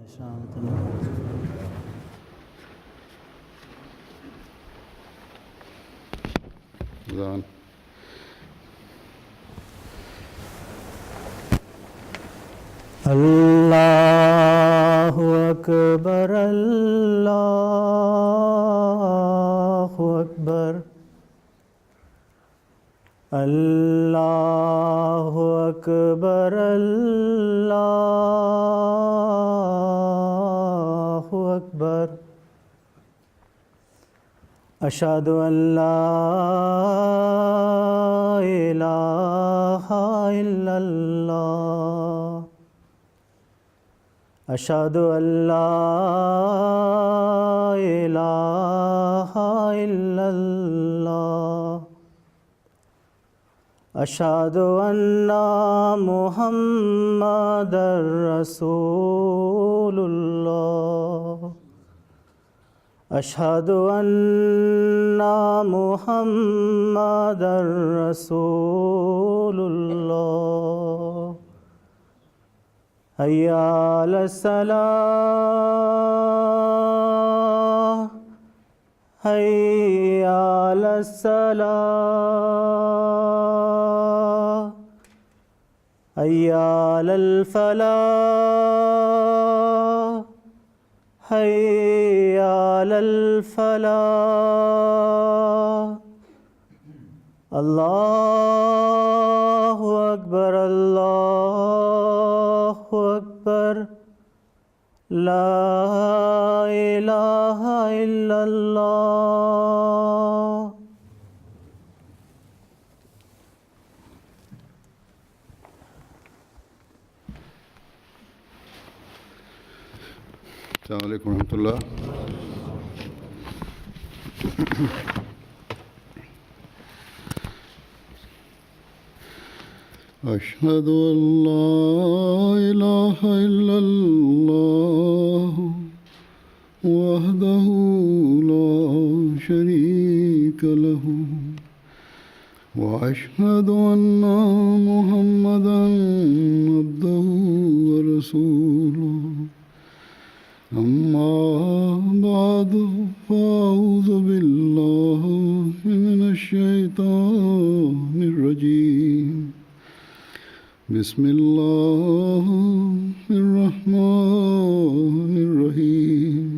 زان اللہ اکبر اللہ اکبر اللہ اکبر اللہ اکبر اشہد ان لا الہ الا اللہ اشہد ان لا الہ الا اللہ اشہد ان محمد رسول اللہ اشہد ان محمد رسول اللہ حی علی الصلاۃ حی علی الصلاۃ حی علی الفلاح حی علی الفلاح اللہ اکبر اللہ اکبر لا الہ الا اللہ. السلام علیکم ورحمۃ اللہ. اشہد ان لا الہ الا اللہ وحدہ لا شریک لہ واشہد ان محمدا عبدہ ورسولہ. اما بعد فاعوذ باللہ من الشیطان الرجیم. بسم اللہ الرحمن الرحیم.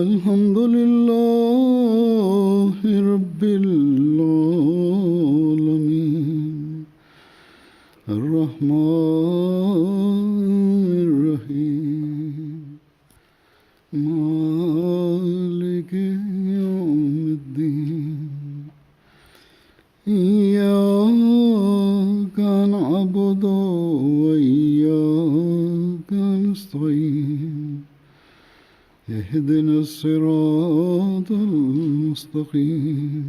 الحمد للہ رب العالمین الرحمن الرحیم مالک یوم الدین. إياك نعبد وإياك نستعين اهدنا الصراط المستقيم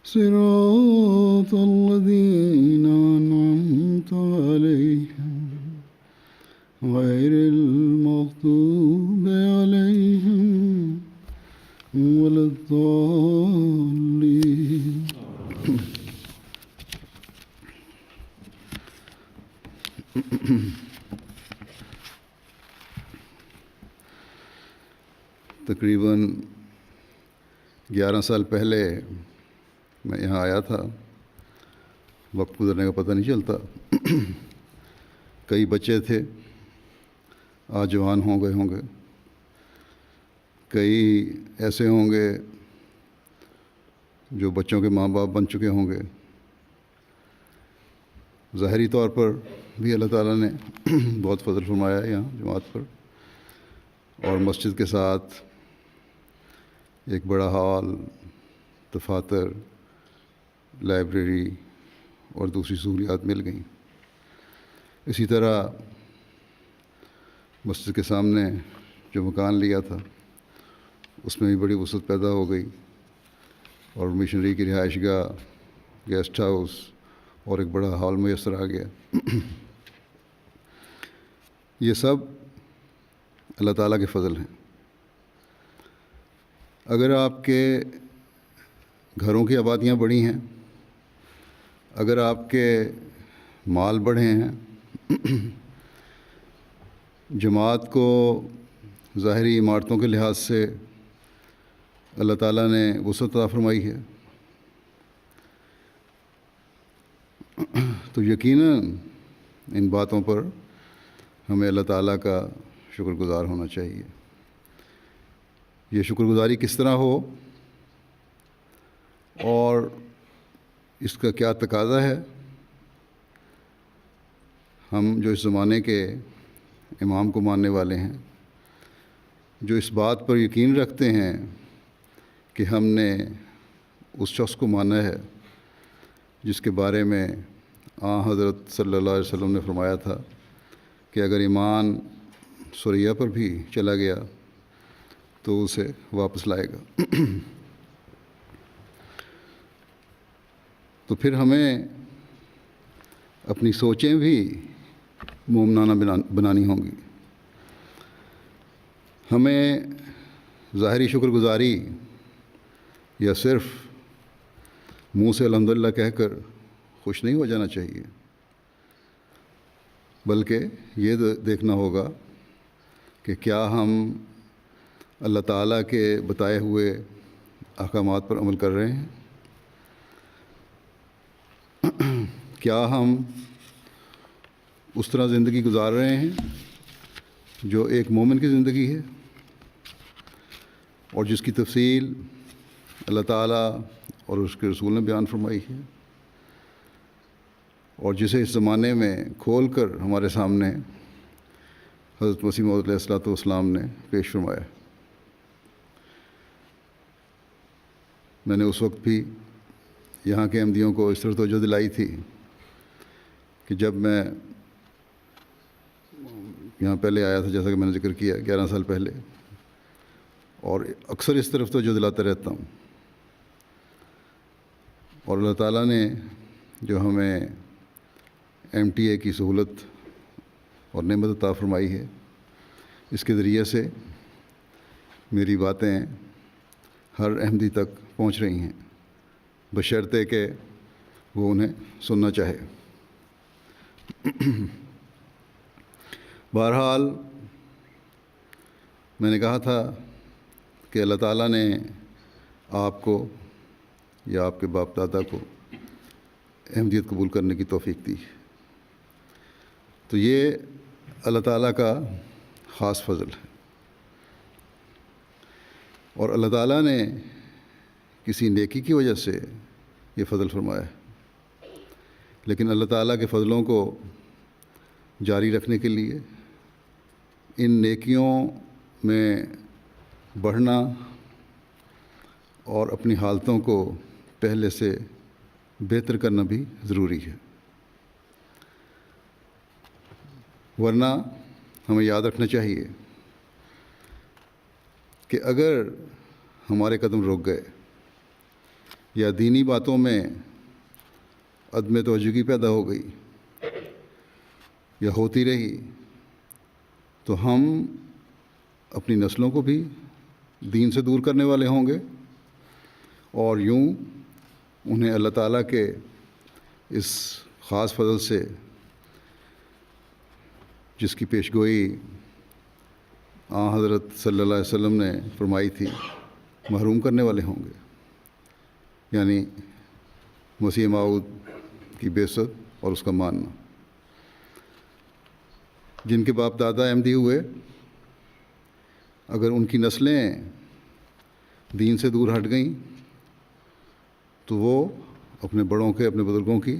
صراط الذين أنعمت عليهم غير المغضوب عليهم ولا الضالين. تقریباً 11 سال پہلے میں یہاں آیا تھا. وقت گزرنے کا پتہ نہیں چلتا. کئی بچے تھے، آج جوان ہو گئے ہوں گے. کئی ایسے ہوں گے جو بچوں کے ماں باپ بن چکے ہوں گے. ظاہری طور پر بھی اللہ تعالیٰ نے بہت فضل فرمایا ہے یہاں جماعت پر، اور مسجد کے ساتھ ایک بڑا ہال، دفاتر، لائبریری اور دوسری سہولیات مل گئیں. اسی طرح مسجد کے سامنے جو مکان لیا تھا اس میں بھی بڑی وسعت پیدا ہو گئی، اور مشنری کی رہائش گاہ، گیسٹ ہاؤس اور ایک بڑا ہال میسر آ گیا. یہ سب اللہ تعالیٰ کے فضل ہیں. اگر آپ کے گھروں کی آبادیاں بڑی ہیں، اگر آپ کے مال بڑھے ہیں، جماعت کو ظاہری عمارتوں کے لحاظ سے اللہ تعالیٰ نے وسعت عطا فرمائی ہے، تو یقیناً ان باتوں پر ہمیں اللہ تعالیٰ کا شکر گزار ہونا چاہیے۔ یہ شکر گزاری کس طرح ہو اور اس کا کیا تقاضا ہے؟ ہم جو اس زمانے کے امام کو ماننے والے ہیں، جو اس بات پر یقین رکھتے ہیں کہ ہم نے اس شخص کو مانا ہے جس کے بارے میں حضرت صلی اللہ علیہ وسلم نے فرمایا تھا کہ اگر ایمان سریا پر بھی چلا گیا تو اسے واپس لائے گا۔ تو پھر ہمیں اپنی سوچیں بھی مومنانہ بنانی ہوں گی۔ ہمیں ظاہری شکر گزاری یا صرف منہ سے الحمدللہ کہہ کر خوش نہیں ہو جانا چاہیے، بلکہ یہ دیکھنا ہوگا کہ کیا ہم اللہ تعالیٰ کے بتائے ہوئے احکامات پر عمل کر رہے ہیں، کیا ہم اس طرح زندگی گزار رہے ہیں جو ایک مومن کی زندگی ہے اور جس کی تفصیل اللہ تعالیٰ اور اس کے رسول نے بیان فرمائی ہے، اور جسے اس زمانے میں کھول کر ہمارے سامنے حضرت مسیح موعود علیہ الصلوۃ والسلام نے پیش فرمایا۔ میں نے اس وقت بھی یہاں کے احمدیوں کو اس طرح توجہ دلائی تھی کہ جب میں یہاں پہلے آیا تھا، جیسا کہ میں نے ذکر کیا 11 سال پہلے، اور اکثر اس طرف توجہ دلاتا رہتا ہوں، اور اللہ تعالیٰ نے جو ہمیں MTA کی سہولت اور نعمت عطا فرمائی ہے، اس کے ذریعے سے میری باتیں ہر احمدی تک پہنچ رہی ہیں، بشرطے کہ وہ انہیں سننا چاہے۔ بہرحال میں نے کہا تھا کہ اللہ تعالیٰ نے آپ کو یا آپ کے باپ دادا کو احمدیت قبول کرنے کی توفیق دی، تو یہ اللہ تعالیٰ کا خاص فضل ہے، اور اللہ تعالیٰ نے کسی نیکی کی وجہ سے یہ فضل فرمایا ہے، لیکن اللہ تعالیٰ کے فضلوں کو جاری رکھنے کے لیے ان نیکیوں میں بڑھنا اور اپنی حالتوں کو پہلے سے بہتر کرنا بھی ضروری ہے، ورنہ ہمیں یاد رکھنا چاہیے کہ اگر ہمارے قدم رک گئے یا دینی باتوں میں عدم توجہی پیدا ہو گئی یا ہوتی رہی، تو ہم اپنی نسلوں کو بھی دین سے دور کرنے والے ہوں گے، اور یوں انہیں اللہ تعالیٰ کے اس خاص فضل سے جس کی پیشگوئی حضرت صلی اللہ علیہ وسلم نے فرمائی تھی محروم کرنے والے ہوں گے، یعنی مسیح موعود کی بعثت اور اس کا ماننا۔ جن کے باپ دادا احمدی ہوئے، اگر ان کی نسلیں دین سے دور ہٹ گئیں تو وہ اپنے بڑوں کے، اپنے بزرگوں کی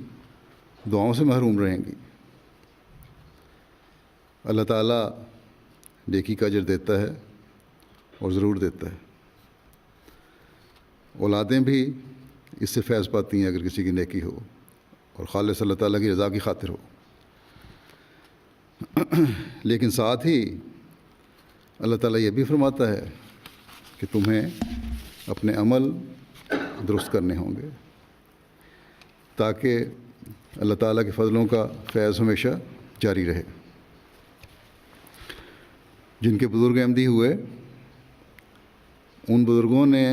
دعاؤں سے محروم رہیں گی۔ اللہ تعالیٰ نیکی کا اجر دیتا ہے اور ضرور دیتا ہے، اولادیں بھی اس سے فیض پاتی ہیں اگر کسی کی نیکی ہو اور خالص اللہ تعالیٰ کی رضا کی خاطر ہو۔ لیکن ساتھ ہی اللہ تعالیٰ یہ بھی فرماتا ہے کہ تمہیں اپنے عمل درست کرنے ہوں گے تاکہ اللہ تعالیٰ کے فضلوں کا فیض ہمیشہ جاری رہے۔ جن کے بزرگ احمدی ہوئے، ان بزرگوں نے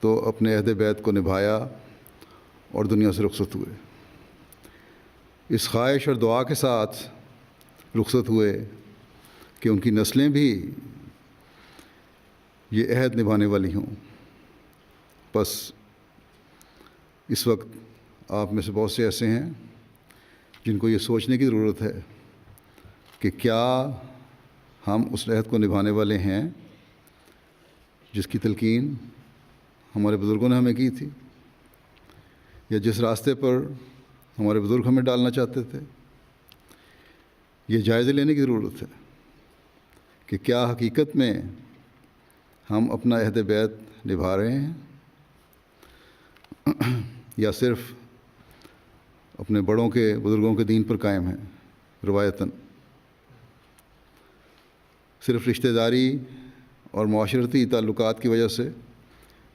تو اپنے عہد بیت کو نبھایا اور دنیا سے رخصت ہوئے، اس خواہش اور دعا کے ساتھ رخصت ہوئے کہ ان کی نسلیں بھی یہ عہد نبھانے والی ہوں۔ بس اس وقت آپ میں سے بہت سے ایسے ہیں جن کو یہ سوچنے کی ضرورت ہے کہ کیا ہم اس عہد کو نبھانے والے ہیں جس کی تلقین ہمارے بزرگوں نے ہمیں کی تھی، یا جس راستے پر ہمارے بزرگ ہمیں ڈالنا چاہتے تھے۔ یہ جائزے لینے کی ضرورت ہے کہ کیا حقیقت میں ہم اپنا عہد بیعت نبھا رہے ہیں یا صرف اپنے بڑوں کے بزرگوں کے دین پر قائم ہیں، روایتاً صرف رشتہ داری اور معاشرتی تعلقات کی وجہ سے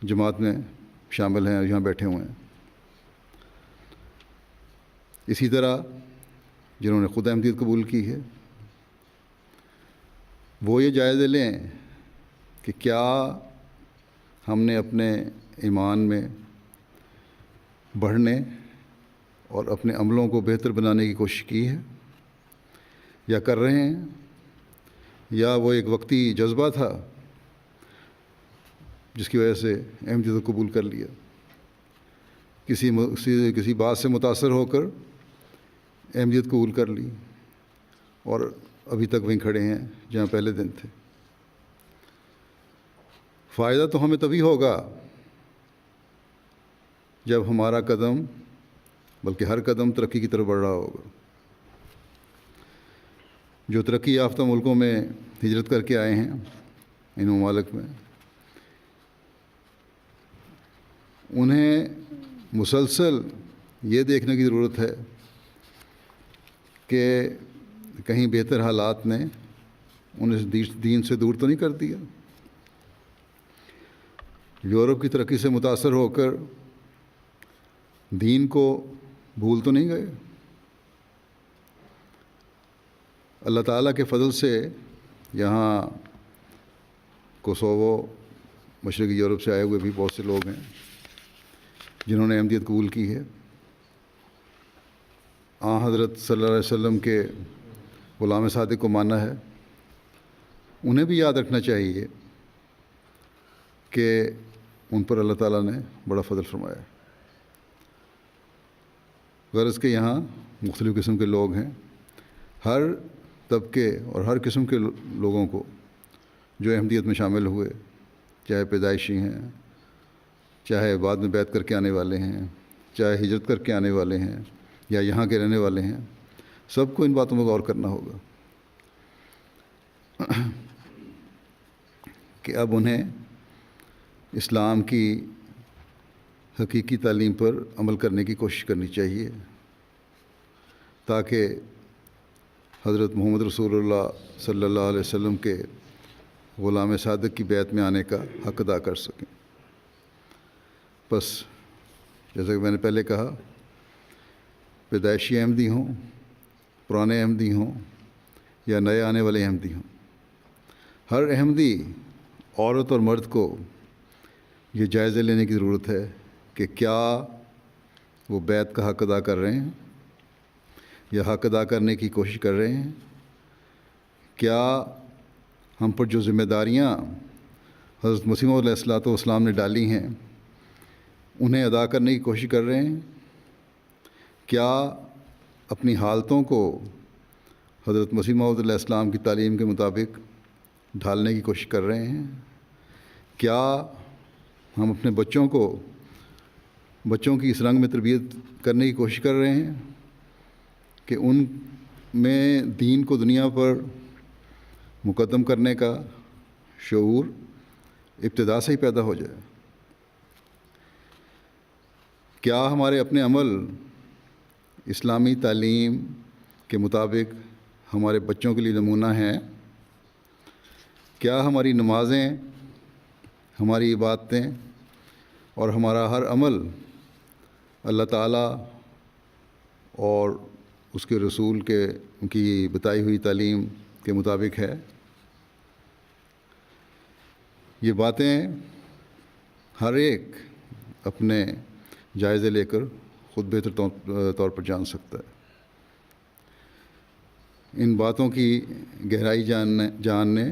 جماعت میں شامل ہیں اور یہاں بیٹھے ہوئے ہیں۔ اسی طرح جنہوں نے خود احمدیت قبول کی ہے وہ یہ جائزے لیں کہ کیا ہم نے اپنے ایمان میں بڑھنے اور اپنے عملوں کو بہتر بنانے کی کوشش کی ہے یا کر رہے ہیں، یا وہ ایک وقتی جذبہ تھا جس کی وجہ سے احمدیت کو قبول کر لیا، کسی بات سے متاثر ہو کر احمدیت قبول کر لی اور ابھی تک وہیں کھڑے ہیں جہاں پہلے دن تھے۔ فائدہ تو ہمیں تبھی ہوگا جب ہمارا قدم، بلکہ ہر قدم ترقی کی طرف بڑھ رہا ہوگا۔ جو ترقی یافتہ ملکوں میں ہجرت کر کے آئے ہیں، ان ممالک میں، انہیں مسلسل یہ دیکھنے کی ضرورت ہے کہ کہیں بہتر حالات نے انہیں دین سے دور تو نہیں کر دیا، یورپ کی ترقی سے متاثر ہو کر دین کو بھول تو نہیں گئے۔ اللہ تعالیٰ کے فضل سے یہاں کوسوو، مشرقی یورپ سے آئے ہوئے بھی بہت سے لوگ ہیں جنہوں نے احمدیت قبول کی ہے۔ حضرت صلی اللہ علیہ وسلم کے غلام صادق کو ماننا ہے۔ انہیں بھی یاد رکھنا چاہیے کہ ان پر اللہ تعالیٰ نے بڑا فضل فرمایا ہے۔ غرض کہ یہاں مختلف قسم کے لوگ ہیں، ہر طبقے اور ہر قسم کے لوگوں کو جو احمدیت میں شامل ہوئے، چاہے پیدائشی ہیں، چاہے بعد میں بیعت کر کے آنے والے ہیں، چاہے ہجرت کر کے آنے والے ہیں، یا یہاں کے رہنے والے ہیں، سب کو ان باتوں میں غور کرنا ہوگا کہ اب انہیں اسلام کی حقیقی تعلیم پر عمل کرنے کی کوشش کرنی چاہیے تاکہ حضرت محمد رسول اللہ صلی اللہ علیہ وسلم کے غلام صادق کی بیعت میں آنے کا حق ادا کر سکیں۔ بس جیسا کہ میں نے پہلے کہا، پیدائشی احمدی ہوں، پرانے احمدی ہوں یا نئے آنے والے احمدی ہوں، ہر احمدی عورت اور مرد کو یہ جائزے لینے کی ضرورت ہے کہ کیا وہ بیعت کا حق ادا کر رہے ہیں یا حق ادا کرنے کی کوشش کر رہے ہیں، کیا ہم پر جو ذمہ داریاں حضرت مسیح علیہ الصلوۃ والسلام نے ڈالی ہیں انہیں ادا کرنے کی کوشش کر رہے ہیں، کیا اپنی حالتوں کو حضرت مسیح موعود علیہ السلام کی تعلیم کے مطابق ڈھالنے کی کوشش کر رہے ہیں، کیا ہم اپنے بچوں کی اس رنگ میں تربیت کرنے کی کوشش کر رہے ہیں کہ ان میں دین کو دنیا پر مقدم کرنے کا شعور ابتدا سے ہی پیدا ہو جائے، کیا ہمارے اپنے عمل اسلامی تعلیم کے مطابق ہمارے بچوں کے لیے نمونہ ہیں، کیا ہماری نمازیں، ہماری عبادتیں اور ہمارا ہر عمل اللہ تعالیٰ اور اس کے رسول کی بتائی ہوئی تعلیم کے مطابق ہے۔ یہ باتیں ہر ایک اپنے جائزے لے کر خود بہتر طور پر جان سکتا ہے۔ ان باتوں کی گہرائی جاننے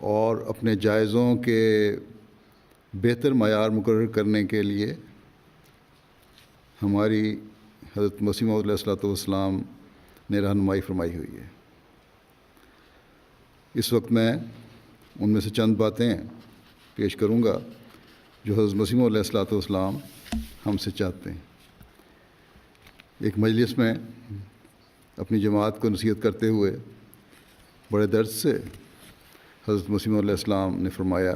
اور اپنے جائزوں کے بہتر معیار مقرر کرنے کے لیے ہماری حضرت مسیح موعود علیہ الصلوۃ والسلام نے رہنمائی فرمائی ہوئی ہے۔ اس وقت میں ان میں سے چند باتیں پیش کروں گا جو حضرت مسیح موعود علیہ الصلوۃ والسلام ہم سے چاہتے ہیں۔ ایک مجلس میں اپنی جماعت کو نصیحت کرتے ہوئے بڑے درد سے حضرت مسیح موعود علیہ السلام نے فرمایا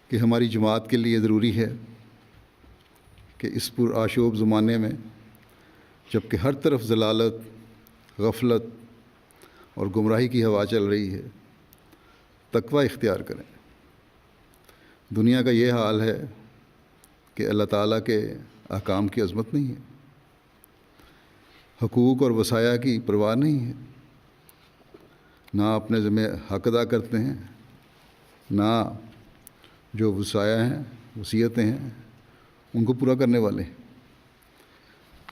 کہ ہماری جماعت کے لیے ضروری ہے کہ اس پر آشوب زمانے میں جب کہ ہر طرف ضلالت، غفلت اور گمراہی کی ہوا چل رہی ہے، تقوی اختیار کریں۔ دنیا کا یہ حال ہے کہ اللہ تعالیٰ کے احکام کی عظمت نہیں ہے، حقوق اور وصایا کی پرواہ نہیں ہے، نہ اپنے ذمہ حق ادا کرتے ہیں، نہ جو وصایا ہیں، وصیتیں ہیں، ان کو پورا کرنے والے ہیں۔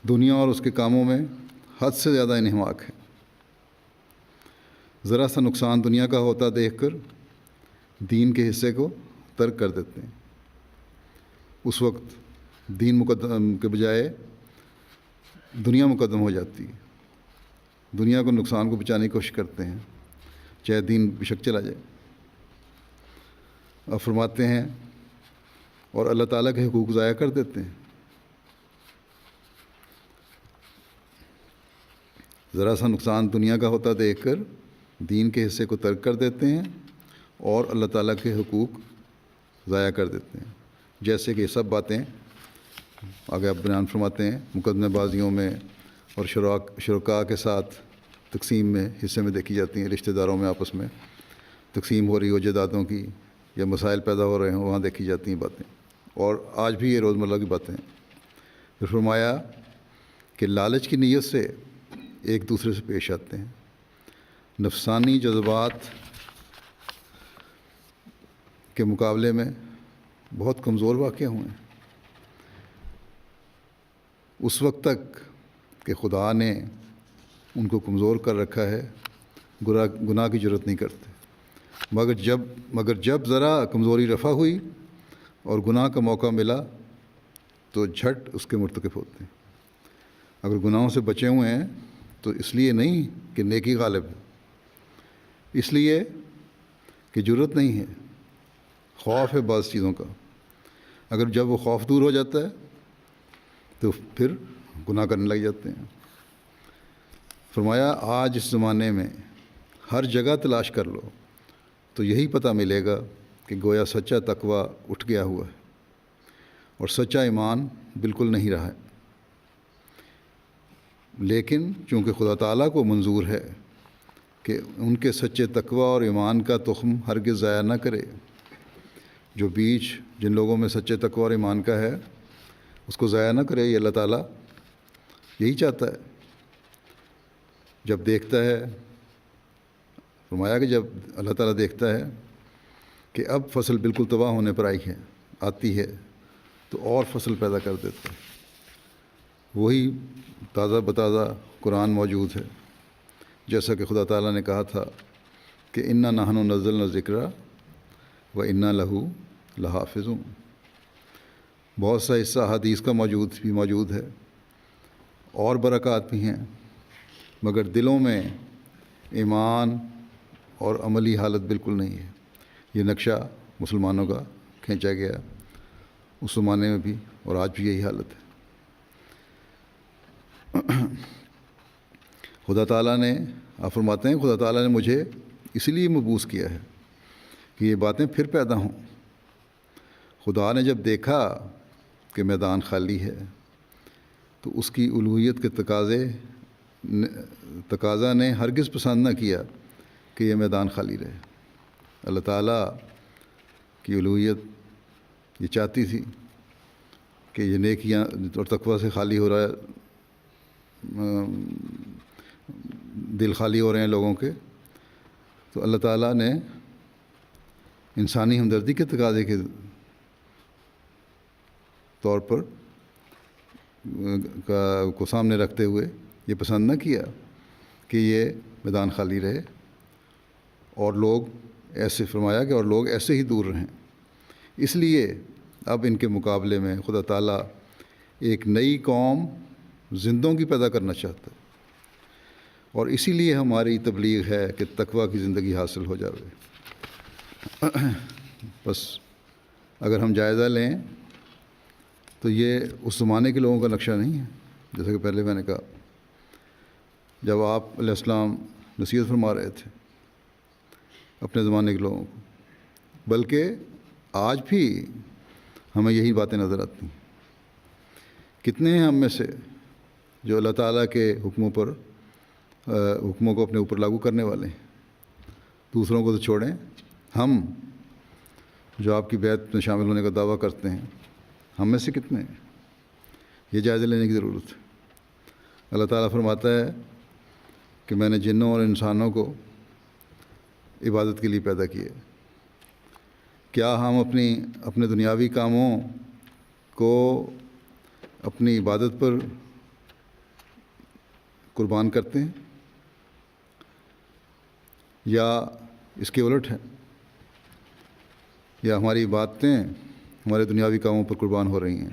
دنیا اور اس کے کاموں میں حد سے زیادہ انہماک ہے۔ ذرا سا نقصان دنیا کا ہوتا دیکھ کر دین کے حصے کو ترک کر دیتے ہیں۔ اس وقت دین مقدم کے بجائے دنیا مقدم ہو جاتی ہے۔ دنیا کو نقصان کو بچانے کی کوشش کرتے ہیں، چاہے دین بے شک چلا جائے۔ اب فرماتے ہیں اور اللہ تعالیٰ کے حقوق ضائع کر دیتے ہیں۔ ذرا سا نقصان دنیا کا ہوتا دیکھ کر دین کے حصے کو ترک کر دیتے ہیں اور اللہ تعالیٰ کے حقوق ضائع کر دیتے ہیں، جیسے کہ یہ سب باتیں آگے آپ بیان فرماتے ہیں مقدمہ بازیوں میں اور شرکاء کے ساتھ تقسیم میں حصے میں دیکھی جاتی ہیں، رشتہ داروں میں آپس میں تقسیم ہو رہی ہو جائیدادوں کی، یا مسائل پیدا ہو رہے ہوں، وہاں دیکھی جاتی ہیں باتیں، اور آج بھی یہ روزمرہ کی باتیں ہیں۔ پھر فرمایا کہ لالچ کی نیت سے ایک دوسرے سے پیش آتے ہیں، نفسانی جذبات کے مقابلے میں بہت کمزور واقع ہوئے ہیں۔ اس وقت تک کہ خدا نے ان کو کمزور کر رکھا ہے، گناہ کی جرات نہیں کرتے، مگر جب ذرا کمزوری رفع ہوئی اور گناہ کا موقع ملا تو جھٹ اس کے مرتکب ہوتے ہیں۔ اگر گناہوں سے بچے ہوئے ہیں تو اس لیے نہیں کہ نیکی غالب ہے، اس لیے کہ جرات نہیں ہے، خوف ہے بعض چیزوں کا۔ اگر جب وہ خوف دور ہو جاتا ہے تو پھر گناہ کرنے لگ جاتے ہیں۔ فرمایا آج اس زمانے میں ہر جگہ تلاش کر لو تو یہی پتہ ملے گا کہ گویا سچا تقوی اٹھ گیا ہوا ہے اور سچا ایمان بالکل نہیں رہا ہے۔ لیکن چونکہ خدا تعالیٰ کو منظور ہے کہ ان کے سچے تقوی اور ایمان کا تخم ہرگز ضائع نہ کرے، جو بیج جن لوگوں میں سچے تقوی اور ایمان کا ہے اس کو ضائع نہ کرے، یہ اللہ تعالیٰ یہی چاہتا ہے۔ جب دیکھتا ہے، فرمایا کہ جب اللہ تعالیٰ دیکھتا ہے کہ اب فصل بالکل تباہ ہونے پر آتی ہے تو اور فصل پیدا کر دیتا ہے۔ وہی تازہ بتازہ قرآن موجود ہے، جیسا کہ خدا تعالیٰ نے کہا تھا کہ انا نحن نزلنا الذکر و انا لہو لحافظون۔ بہت سا حصہ حدیث کا موجود ہے اور برکات بھی ہیں، مگر دلوں میں ایمان اور عملی حالت بالکل نہیں ہے۔ یہ نقشہ مسلمانوں کا کھینچا گیا اس زمانے میں بھی اور آج بھی یہی حالت ہے۔ خدا تعالیٰ نے، آپ فرماتے ہیں خدا تعالیٰ نے مجھے اس لیے مبعوث کیا ہے کہ یہ باتیں پھر پیدا ہوں۔ خدا نے جب دیکھا کہ میدان خالی ہے تو اس کی الوہیت کے تقاضا نے ہرگز پسند نہ کیا کہ یہ میدان خالی رہے۔ اللہ تعالیٰ کی الوہیت یہ چاہتی تھی کہ یہ نیکیاں اور تقوی سے خالی ہو رہا ہے، دل خالی ہو رہے ہیں لوگوں کے، تو اللہ تعالیٰ نے انسانی ہمدردی کے تقاضے کے طور پر کو سامنے رکھتے ہوئے یہ پسند نہ کیا کہ یہ میدان خالی رہے اور لوگ ایسے فرمایا کہ اور لوگ ایسے ہی دور رہیں۔ اس لیے اب ان کے مقابلے میں خدا تعالیٰ ایک نئی قوم زندوں کی پیدا کرنا چاہتا ہے، اور اسی لیے ہماری تبلیغ ہے کہ تقویٰ کی زندگی حاصل ہو جاوے۔ بس اگر ہم جائزہ لیں تو یہ اس زمانے کے لوگوں کا نقشہ نہیں ہے، جیسا کہ پہلے میں نے کہا جب آپ علیہ السلام نصیحت فرما رہے تھے اپنے زمانے کے لوگوں کو، بلکہ آج بھی ہمیں یہی باتیں نظر آتی ہیں۔ کتنے ہیں ہم میں سے جو اللہ تعالیٰ کے حکموں کو اپنے اوپر لاگو کرنے والے ہیں؟ دوسروں کو تو چھوڑیں، ہم جو آپ کی بیعت میں شامل ہونے کا دعویٰ کرتے ہیں، ہم میں سے کتنے ہیں؟ یہ جائزہ لینے کی ضرورت ہے۔ اللہ تعالیٰ فرماتا ہے کہ میں نے جنوں اور انسانوں کو عبادت کے لیے پیدا کیا۔ کیا ہم اپنے دنیاوی کاموں کو اپنی عبادت پر قربان کرتے ہیں یا اس کے الٹ ہے؟ یا ہماری عبادتیں ہمارے دنیاوی کاموں پر قربان ہو رہی ہیں؟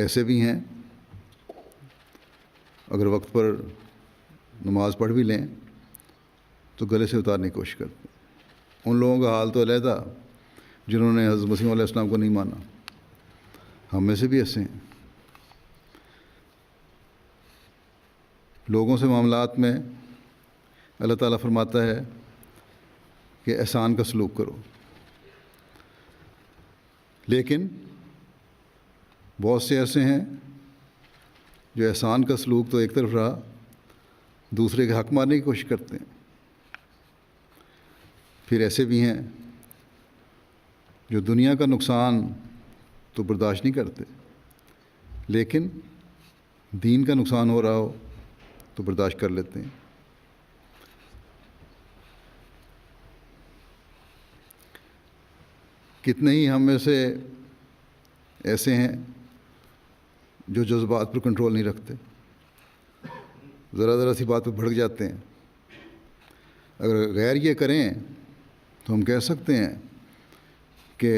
ایسے بھی ہیں اگر وقت پر نماز پڑھ بھی لیں تو گلے سے اتارنے کی کوشش کرتے ہیں۔ ان لوگوں کا حال تو علیحدہ جنہوں نے حضرت مسیح علیہ السلام کو نہیں مانا، ہم میں سے بھی ایسے ہیں۔ لوگوں سے معاملات میں اللہ تعالیٰ فرماتا ہے کہ احسان کا سلوک کرو، لیکن بہت سے ایسے ہیں جو احسان کا سلوک تو ایک طرف رہا، دوسرے کے حق مارنے کی کوشش کرتے ہیں۔ پھر ایسے بھی ہیں جو دنیا کا نقصان تو برداشت نہیں کرتے، لیکن دین کا نقصان ہو رہا ہو تو برداشت کر لیتے ہیں۔ کتنے ہی ہم میں سے ایسے ہیں جو جذبات پر کنٹرول نہیں رکھتے، ذرا سی بات پہ بھڑک جاتے ہیں۔ اگر غیر یہ کریں تو ہم کہہ سکتے ہیں کہ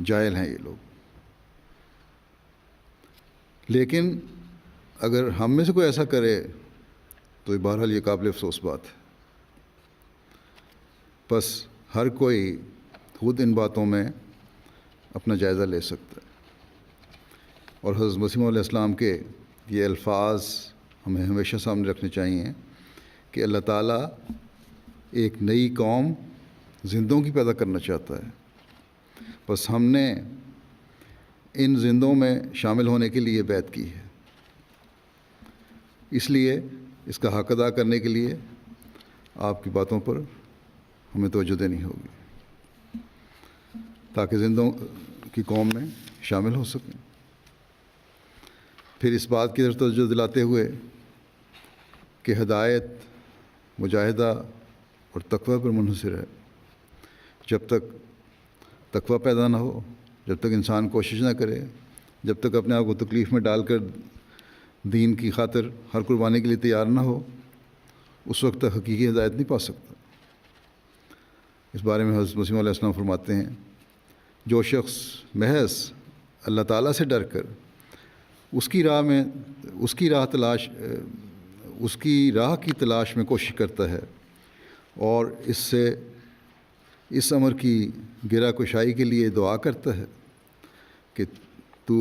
جاہل ہیں یہ لوگ، لیکن اگر ہم میں سے کوئی ایسا کرے تو بہرحال یہ قابل افسوس بات ہے۔ بس ہر کوئی خود ان باتوں میں اپنا جائزہ لے سکتا ہے، اور حضرت مسیح علیہ السلام کے یہ الفاظ ہمیں ہمیشہ سامنے رکھنے چاہیے کہ اللہ تعالیٰ ایک نئی قوم زندوں کی پیدا کرنا چاہتا ہے۔ بس ہم نے ان زندوں میں شامل ہونے کے لیے بیعت کی ہے، اس لیے اس کا حق ادا کرنے کے لیے آپ کی باتوں پر ہمیں توجہ دینی ہوگی تاکہ زندوں کی قوم میں شامل ہو سکیں۔ پھر اس بات کی طرف توجہ دلاتے ہوئے کہ ہدایت مجاہدہ اور تقویٰ پر منحصر ہے۔ جب تک تقویٰ پیدا نہ ہو، جب تک انسان کوشش نہ کرے، جب تک اپنے آپ کو تکلیف میں ڈال کر دین کی خاطر ہر قربانی کے لیے تیار نہ ہو، اس وقت تک حقیقی ہدایت نہیں پا سکتا۔ اس بارے میں حضرت مسیح علیہ السلام فرماتے ہیں، جو شخص محض اللہ تعالیٰ سے ڈر کر اس کی راہ کی تلاش میں کوشش کرتا ہے اور اس امر کی گرہ کشائی کے لیے دعا کرتا ہے کہ تو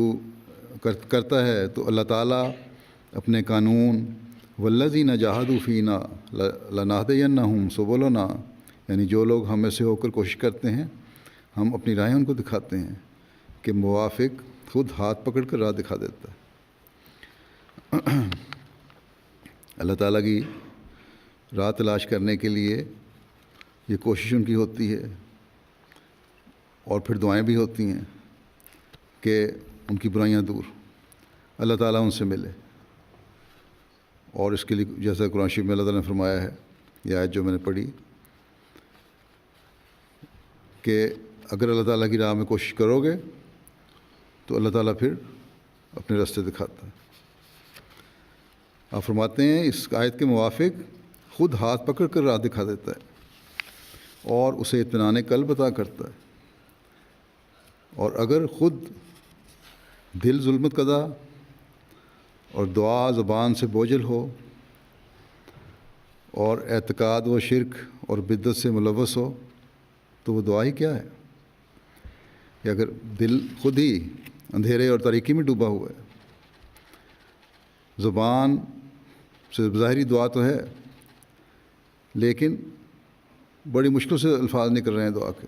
کرتا ہے تو اللہ تعالیٰ اپنے قانون والذین جاہدوا فینا لنہدینہم سبلنا، یعنی جو لوگ ہم میں سے ہو کر کوشش کرتے ہیں ہم اپنی راہیں ان کو دکھاتے ہیں کہ موافق خود ہاتھ پکڑ کر راہ دکھا دیتا ہے۔ اللہ تعالیٰ کی راہ تلاش کرنے کے لیے یہ کوشش ان کی ہوتی ہے، اور پھر دعائیں بھی ہوتی ہیں کہ ان کی برائیاں دور، اللہ تعالیٰ ان سے ملے۔ اور اس کے لیے جیسا قرآن شریف میں اللہ تعالیٰ نے فرمایا ہے، یہ آیت جو میں نے پڑھی کہ اگر اللہ تعالیٰ کی راہ میں کوشش کرو گے تو اللہ تعالیٰ پھر اپنے راستے دکھاتا ہے۔ آپ فرماتے ہیں اس آیت کے موافق خود ہاتھ پکڑ کر راہ دکھا دیتا ہے اور اسے اطمینان قلب عطا کرتا ہے، اور اگر خود دل ظلمت کدا اور دعا زبان سے بوجھل ہو اور اعتقاد و شرک اور بدعت سے ملوث ہو تو وہ دعا ہی کیا ہے؟ کہ اگر دل خود ہی اندھیرے اور تاریکی میں ڈوبا ہوا ہے، زبان سے ظاہری دعا تو ہے لیکن بڑی مشکل سے الفاظ نکل رہے ہیں دعا کے،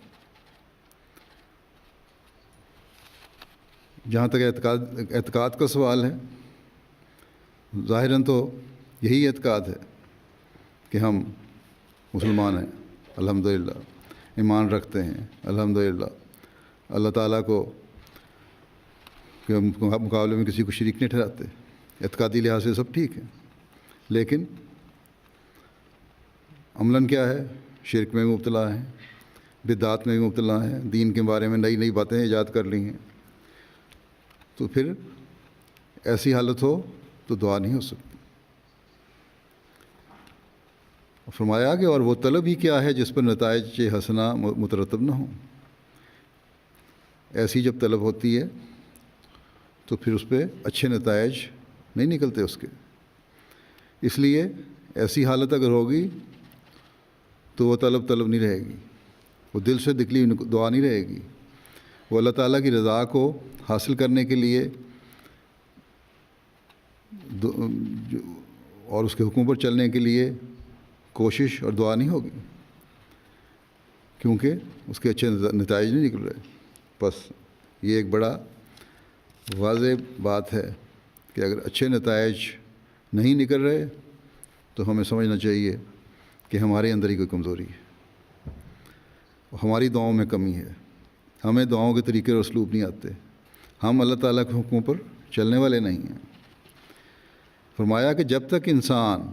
جہاں تک اعتقاد کا سوال ہے، ظاہراً تو یہی اعتقاد ہے کہ ہم مسلمان ہیں، الحمدللہ ایمان رکھتے ہیں، الحمدللہ اللہ تعالیٰ کو کے مقابلے میں کسی کو شریک نہیں ٹھہراتے، اعتقادی لحاظ سے سب ٹھیک ہے، لیکن عملاً کیا ہے؟ شرک میں بھی مبتلا ہیں، بدعات میں بھی مبتلا ہیں، دین کے بارے میں نئی نئی باتیں ایجاد کر لی ہیں، تو پھر ایسی حالت ہو تو دعا نہیں ہو سکتی۔ فرمایا کہ اور وہ طلب ہی کیا ہے جس پر نتائج حسنہ مترتب نہ ہوں۔ ایسی جب طلب ہوتی ہے تو پھر اس پہ اچھے نتائج نہیں نکلتے اس کے، اس لیے ایسی حالت اگر ہوگی تو وہ طلب نہیں رہے گی، وہ دل سے نکلی دعا نہیں رہے گی، وہ اللہ تعالیٰ کی رضا کو حاصل کرنے کے لیے اور اس کے حکم پر چلنے کے لیے کوشش اور دعا نہیں ہوگی، کیونکہ اس کے اچھے نتائج نہیں نکل رہے۔ بس یہ ایک بڑا واضح بات ہے کہ اگر اچھے نتائج نہیں نکل رہے تو ہمیں سمجھنا چاہیے کہ ہمارے اندر ہی کوئی کمزوری ہے، ہماری دعاؤں میں کمی ہے، ہمیں دعاؤں کے طریقے اور اسلوب نہیں آتے، ہم اللہ تعالیٰ کے حکموں پر چلنے والے نہیں ہیں۔ فرمایا کہ جب تک انسان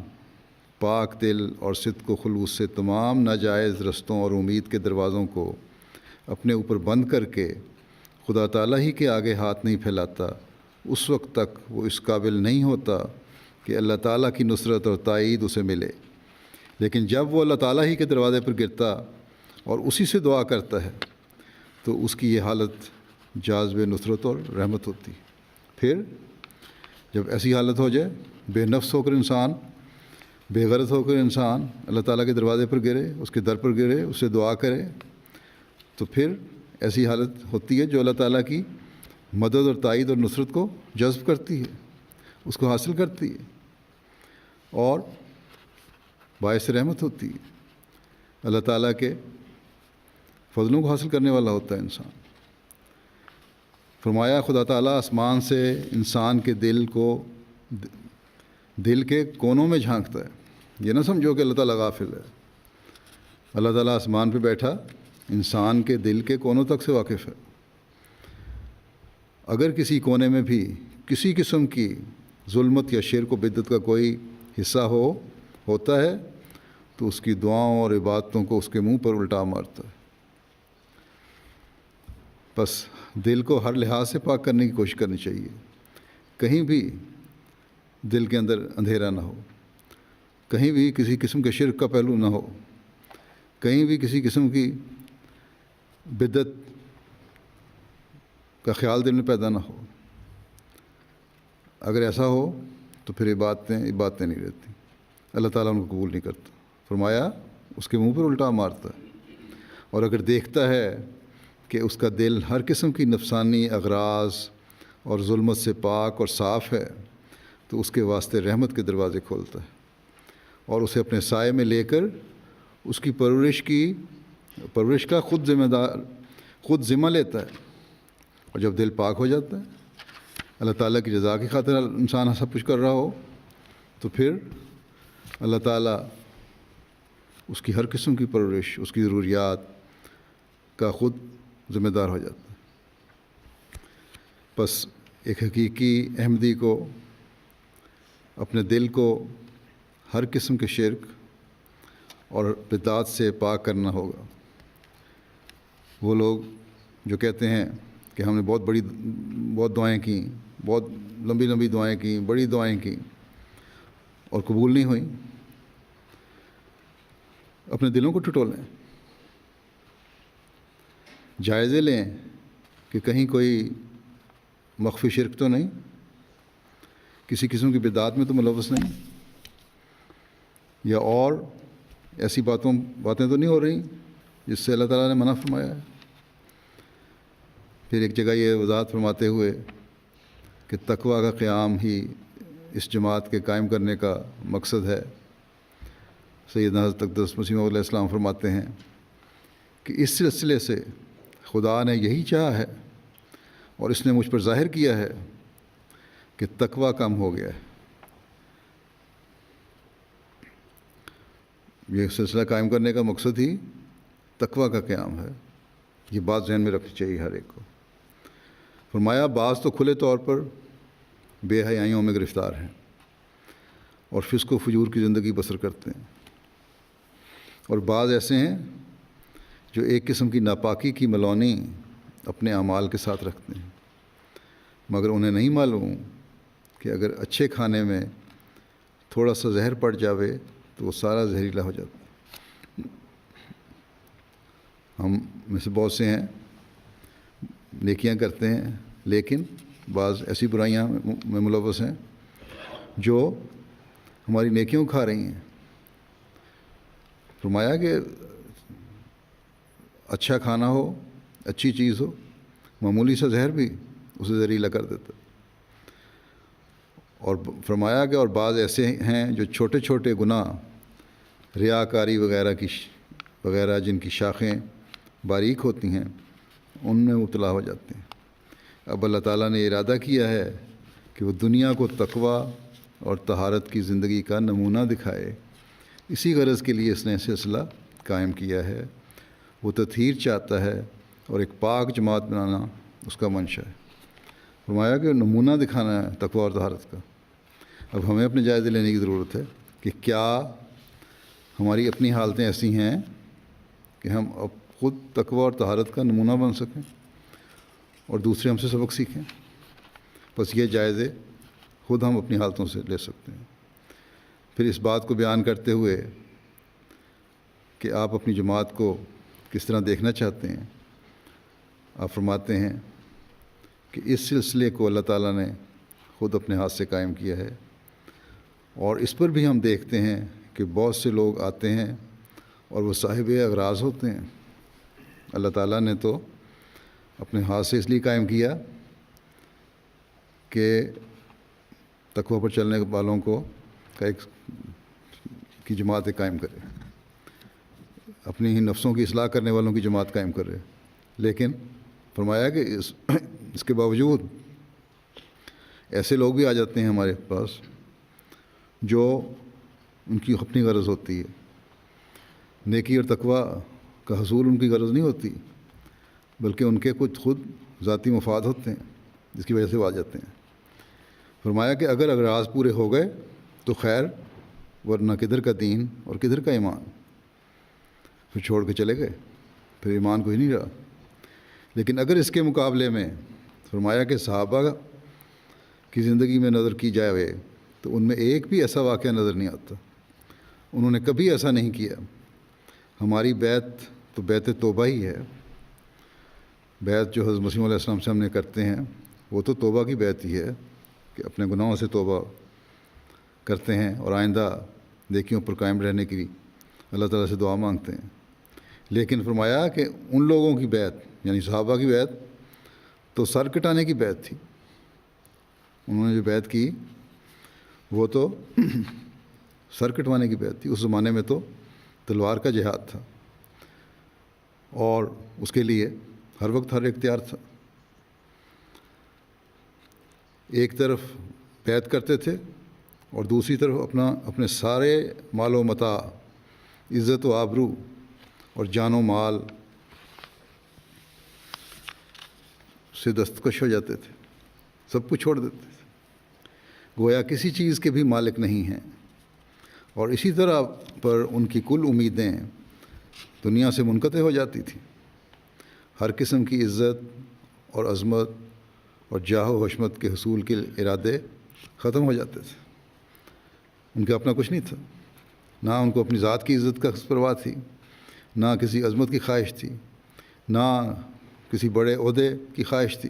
پاک دل اور صدق و خلوص سے تمام ناجائز رستوں اور امید کے دروازوں کو اپنے اوپر بند کر کے خدا تعالیٰ ہی کے آگے ہاتھ نہیں پھیلاتا، اس وقت تک وہ اس قابل نہیں ہوتا کہ اللہ تعالیٰ کی نصرت اور تائید اسے ملے۔ لیکن جب وہ اللہ تعالیٰ ہی کے دروازے پر گرتا اور اسی سے دعا کرتا ہے تو اس کی یہ حالت جاذب نصرت اور رحمت ہوتی۔ پھر جب ایسی حالت ہو جائے، بے نفس ہو کر انسان، بے غرض ہو کر انسان اللہ تعالیٰ کے دروازے پر گرے، اس کے در پر گرے، اس سے دعا کرے، تو پھر ایسی حالت ہوتی ہے جو اللہ تعالیٰ کی مدد اور تائید اور نصرت کو جذب کرتی ہے، اس کو حاصل کرتی ہے اور باعث رحمت ہوتی ہے۔ اللہ تعالیٰ کے فضلوں کو حاصل کرنے والا ہوتا ہے انسان۔ فرمایا خدا تعالیٰ آسمان سے انسان کے دل کے کونوں میں جھانکتا ہے، یہ نہ سمجھو کہ اللہ تعالیٰ غافل ہے۔ اللہ تعالیٰ آسمان پہ بیٹھا انسان کے دل کے کونوں تک سے واقف ہے، اگر کسی کونے میں بھی کسی قسم کی ظلمت یا شرک و بدعت کا کوئی حصہ ہوتا ہے تو اس کی دعاؤں اور عبادتوں کو اس کے منہ پر الٹا مارتا ہے۔ بس دل کو ہر لحاظ سے پاک کرنے کی کوشش کرنی چاہیے، کہیں بھی دل کے اندر اندھیرا نہ ہو، کہیں بھی کسی قسم کے شرک کا پہلو نہ ہو، کہیں بھی کسی قسم کی بدعت کا خیال دل میں پیدا نہ ہو۔ اگر ایسا ہو تو پھر عبادتیں نہیں رہتی، اللہ تعالیٰ ان کو قبول نہیں کرتا۔ فرمایا اس کے منہ پر الٹا مارتا ہے، اور اگر دیکھتا ہے کہ اس کا دل ہر قسم کی نفسانی اغراض اور ظلمت سے پاک اور صاف ہے تو اس کے واسطے رحمت کے دروازے کھولتا ہے اور اسے اپنے سائے میں لے کر اس کی پرورش کا خود ذمہ لیتا ہے، اور جب دل پاک ہو جاتا ہے، اللہ تعالیٰ کی رضا کی خاطر انسان سب کچھ کر رہا ہو، تو پھر اللہ تعالیٰ اس کی ہر قسم کی پرورش، اس کی ضروریات کا خود ذمہ دار ہو جاتا ہے۔ بس ایک حقیقی احمدی کو اپنے دل کو ہر قسم کے شرک اور بدعات سے پاک کرنا ہوگا۔ وہ لوگ جو کہتے ہیں کہ ہم نے بہت دعائیں کیں، بہت لمبی لمبی دعائیں کیں، بڑی دعائیں کیں اور قبول نہیں ہوئیں، اپنے دلوں کو ٹٹولیں، جائزے لیں کہ کہیں کوئی مخفی شرک تو نہیں، کسی قسم کی بدعات میں تو ملوث نہیں، یا اور ایسی باتیں تو نہیں ہو رہی جس سے اللہ تعالیٰ نے منع فرمایا ہے۔ پھر ایک جگہ یہ وضاحت فرماتے ہوئے کہ تقویٰ کا قیام ہی اس جماعت کے قائم کرنے کا مقصد ہے، سیدنا حضرت اقدس مسیح موعود علیہ السلام فرماتے ہیں کہ اس سلسلے سے خدا نے یہی چاہا ہے اور اس نے مجھ پر ظاہر کیا ہے کہ تقویٰ کم ہو گیا ہے۔ یہ سلسلہ قائم کرنے کا مقصد ہی تقویٰ کا قیام ہے، یہ بات ذہن میں رکھنی چاہیے ہر ایک کو۔ فرمایا بعض تو کھلے طور پر بے حیائیوں میں گرفتار ہیں اور فسق و فجور کی زندگی بسر کرتے ہیں، اور بعض ایسے ہیں جو ایک قسم کی ناپاکی کی ملونی اپنے اعمال کے ساتھ رکھتے ہیں، مگر انہیں نہیں معلوم کہ اگر اچھے کھانے میں تھوڑا سا زہر پڑ جاوے تو وہ سارا زہریلا ہو جاتا ہے۔ ہم میں سے بہت سے ہیں نیکیاں کرتے ہیں، لیکن بعض ایسی برائیاں میں ملوث ہیں جو ہماری نیکیوں کھا رہی ہیں۔ فرمایا کہ اچھا کھانا ہو، اچھی چیز ہو، معمولی سا زہر بھی اسے زہریلا کر دیتا۔ اور فرمایا کہ اور بعض ایسے ہیں جو چھوٹے چھوٹے گناہ، ریاکاری وغیرہ جن کی شاخیں باریک ہوتی ہیں، ان میں مبتلا ہو جاتے ہیں۔ اب اللہ تعالیٰ نے ارادہ کیا ہے کہ وہ دنیا کو تقویٰ اور طہارت کی زندگی کا نمونہ دکھائے، اسی غرض کے لیے اس نے سلسلہ قائم کیا ہے۔ وہ تطہیر چاہتا ہے اور ایک پاک جماعت بنانا اس کا منشا ہے۔ فرمایا کہ نمونہ دکھانا ہے تقویٰ اور طہارت کا۔ اب ہمیں اپنے جائزے لینے کی ضرورت ہے کہ کیا ہماری اپنی حالتیں ایسی ہیں کہ ہم اب خود تقویٰ اور طہارت کا نمونہ بن سکیں اور دوسرے ہم سے سبق سیکھیں۔ بس یہ جائزے خود ہم اپنی حالتوں سے لے سکتے ہیں۔ پھر اس بات کو بیان کرتے ہوئے کہ آپ اپنی جماعت کو کس طرح دیکھنا چاہتے ہیں، آپ فرماتے ہیں کہ اس سلسلے کو اللہ تعالیٰ نے خود اپنے ہاتھ سے قائم کیا ہے، اور اس پر بھی ہم دیکھتے ہیں کہ بہت سے لوگ آتے ہیں اور وہ صاحب اغراض ہوتے ہیں۔ اللہ تعالیٰ نے تو اپنے ہاتھ سے اس لیے قائم کیا کہ تقویٰ پر چلنے والوں کی جماعت قائم کرے، اپنی ہی نفسوں کی اصلاح کرنے والوں کی جماعت قائم کرے۔ لیکن فرمایا کہ اس کے باوجود ایسے لوگ بھی آ جاتے ہیں ہمارے پاس جو ان کی اپنی غرض ہوتی ہے، نیکی اور تقویٰ کا حصول ان کی غرض نہیں ہوتی، بلکہ ان کے کچھ خود ذاتی مفاد ہوتے ہیں جس کی وجہ سے وہ آ جاتے ہیں۔ فرمایا کہ اگر اغراض پورے ہو گئے تو خیر، ورنہ کدھر کا دین اور کدھر کا ایمان، پھر چھوڑ کے چلے گئے، پھر ایمان کوئی نہیں رہا۔ لیکن اگر اس کے مقابلے میں فرمایا کہ صحابہ کی زندگی میں نظر کی جائے تو ان میں ایک بھی ایسا واقعہ نظر نہیں آتا، انہوں نے کبھی ایسا نہیں کیا۔ ہماری بیعت تو بیعت توبہ ہی ہے، بیعت جو حضرت مسیح علیہ السلام سے ہم نے کرتے ہیں وہ تو توبہ کی بیعت ہی ہے کہ اپنے گناہوں سے توبہ کرتے ہیں اور آئندہ نیکیوں پر قائم رہنے کی اللہ تعالیٰ سے دعا مانگتے ہیں۔ لیکن فرمایا کہ ان لوگوں کی بیعت، یعنی صحابہ کی بیعت تو سر کٹانے کی بیعت تھی، انہوں نے جو بیعت کی وہ تو سر کٹوانے کی بیعت تھی۔ اس زمانے میں تو تلوار کا جہاد تھا اور اس کے لیے ہر وقت ہر اختیار تھا۔ ایک طرف بیعت کرتے تھے اور دوسری طرف اپنے سارے مال و متاع، عزت و آبرو اور جان و مال سے دستکش ہو جاتے تھے، سب کچھ چھوڑ دیتے تھے، گویا کسی چیز کے بھی مالک نہیں ہیں، اور اسی طرح پر ان کی کل امیدیں دنیا سے منقطع ہو جاتی تھیں۔ ہر قسم کی عزت اور عظمت اور جاہ و حشمت کے حصول کے ارادے ختم ہو جاتے تھے۔ ان کا اپنا کچھ نہیں تھا، نہ ان کو اپنی ذات کی عزت کا پرواہ تھی، نہ کسی عظمت کی خواہش تھی، نہ کسی بڑے عہدے کی خواہش تھی۔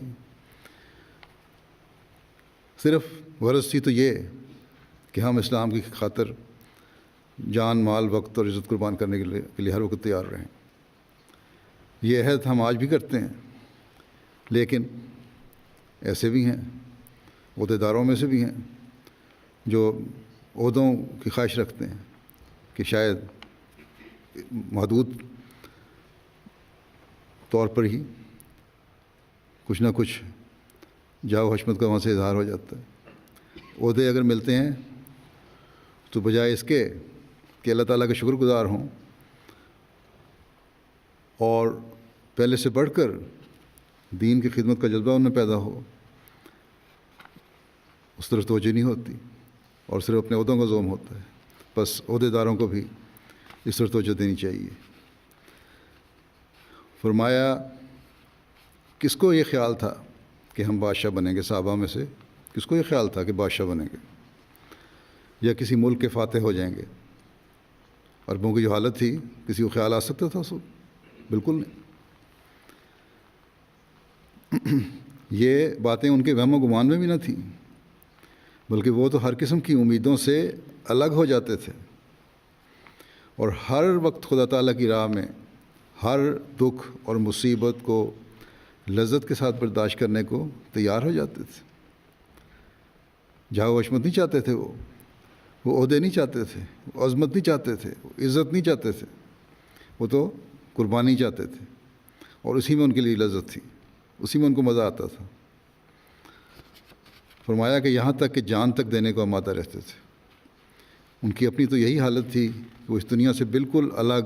صرف غرض تھی تو یہ کہ ہم اسلام کی خاطر جان، مال، وقت اور عزت قربان کرنے کے لیے ہر وقت تیار رہیں۔ یہ عہد ہم آج بھی کرتے ہیں، لیکن ایسے بھی ہیں، عہدے داروں میں سے بھی ہیں جو عہدوں کی خواہش رکھتے ہیں کہ شاید محدود طور پر ہی کچھ نہ کچھ جاہ و حشمت کا وہاں سے اظہار ہو جاتا ہے۔ عہدے اگر ملتے ہیں تو بجائے اس کے کہ اللہ تعالیٰ کا شکر گزار ہوں اور پہلے سے بڑھ کر دین کی خدمت کا جذبہ ان میں پیدا ہو، اس طرف توجہ نہیں ہوتی اور صرف اپنے عہدوں کا زوم ہوتا ہے۔ بس عہدے داروں کو بھی اس طرف توجہ دینی چاہیے۔ فرمایا کس کو یہ خیال تھا کہ ہم بادشاہ بنیں گے؟ صحابہ میں سے کس کو یہ خیال تھا کہ بادشاہ بنیں گے یا کسی ملک کے فاتح ہو جائیں گے؟ عربوں کی جو حالت تھی، کسی کو خیال آ سکتا تھا اس وقت؟ بالکل نہیں۔ یہ باتیں ان کے وہم و گمان میں بھی نہ تھیں، بلکہ وہ تو ہر قسم کی امیدوں سے الگ ہو جاتے تھے اور ہر وقت خدا تعالیٰ کی راہ میں ہر دکھ اور مصیبت کو لذت کے ساتھ برداشت کرنے کو تیار ہو جاتے تھے۔ جاہ و حشمت نہیں چاہتے تھے، وہ عہدے نہیں چاہتے تھے، وہ عظمت نہیں چاہتے تھے، وہ عزت نہیں چاہتے تھے، وہ تو قربانی چاہتے تھے، اور اسی میں ان کے لیے لذت تھی، اسی میں ان کو مزہ آتا تھا۔ فرمایا کہ یہاں تک کہ جان تک دینے کو آمادہ رہتے تھے۔ ان کی اپنی تو یہی حالت تھی کہ وہ اس دنیا سے بالکل الگ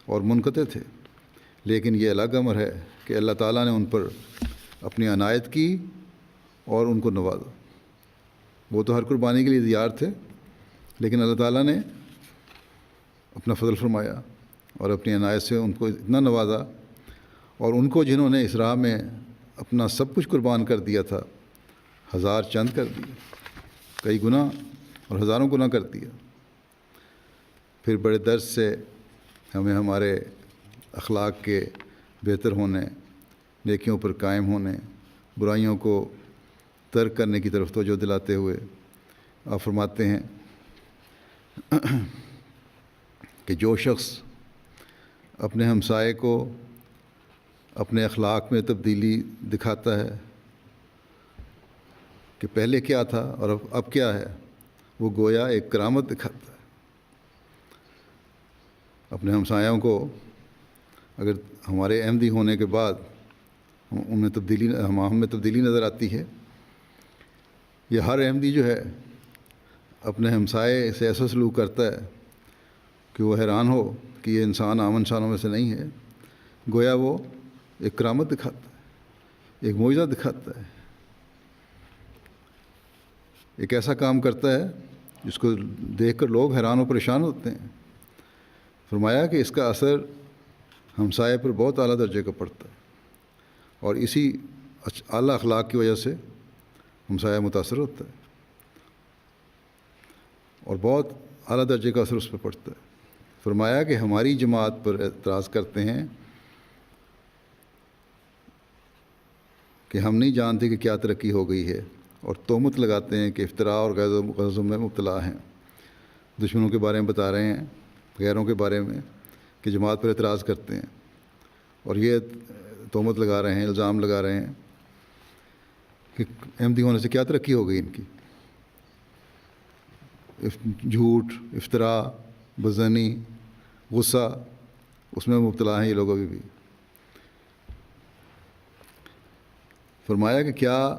اور منقطع تھے، لیکن یہ الگ امر ہے کہ اللہ تعالیٰ نے ان پر اپنی عنایت کی اور ان کو نوازا۔ وہ تو ہر قربانی کے لیے تیار تھے، لیکن اللہ تعالیٰ نے اپنا فضل فرمایا اور اپنی عنایت سے ان کو اتنا نوازا، اور ان کو جنہوں نے اس راہ میں اپنا سب کچھ قربان کر دیا تھا، ہزار چند کر دیا، کئی گنا اور ہزاروں گنا کر دیا۔ پھر بڑے درد سے ہمیں ہمارے اخلاق کے بہتر ہونے، نیکیوں پر قائم ہونے، برائیوں کو ترک کرنے کی طرف توجہ دلاتے ہوئے آپ فرماتے ہیں کہ جو شخص اپنے ہمسائے کو اپنے اخلاق میں تبدیلی دکھاتا ہے کہ پہلے کیا تھا اور اب کیا ہے، وہ گویا ایک کرامت دکھاتا ہے۔ اپنے ہمسایوں کو اگر ہمارے احمدی ہونے کے بعد ہم میں تبدیلی نظر آتی ہے، یہ ہر احمدی جو ہے اپنے ہمسائے سے ایسا سلوک کرتا ہے کہ وہ حیران ہو کہ یہ انسان عام انسانوں میں سے نہیں ہے، گویا وہ ایک کرامت دکھاتا ہے، ایک معجزہ دکھاتا ہے، ایک ایسا کام کرتا ہے جس کو دیکھ کر لوگ حیران و پریشان ہوتے ہیں۔ فرمایا کہ اس کا اثر ہمسائے پر بہت اعلیٰ درجے کا پڑتا ہے، اور اسی اعلیٰ اخلاق کی وجہ سے ہمسایہ متاثر ہوتا ہے اور بہت اعلیٰ درجے کا اثر اس پہ پڑتا ہے۔ فرمایا کہ ہماری جماعت پر اعتراض کرتے ہیں کہ ہم نہیں جانتے کہ کیا ترقی ہو گئی ہے، اور تہمت لگاتے ہیں کہ افتراء اور غضب میں مبتلا ہیں۔ دشمنوں کے بارے میں بتا رہے ہیں، غیروں کے بارے میں، کہ جماعت پر اعتراض کرتے ہیں، اور یہ تہمت لگا رہے ہیں، الزام لگا رہے ہیں کہ احمدی ہونے سے کیا ترقی ہو گئی ان کی۔ جھوٹ، افتراء، بدظنی، غصہ، اس میں مبتلا ہیں یہ لوگ ابھی بھی۔ فرمایا کہ کیا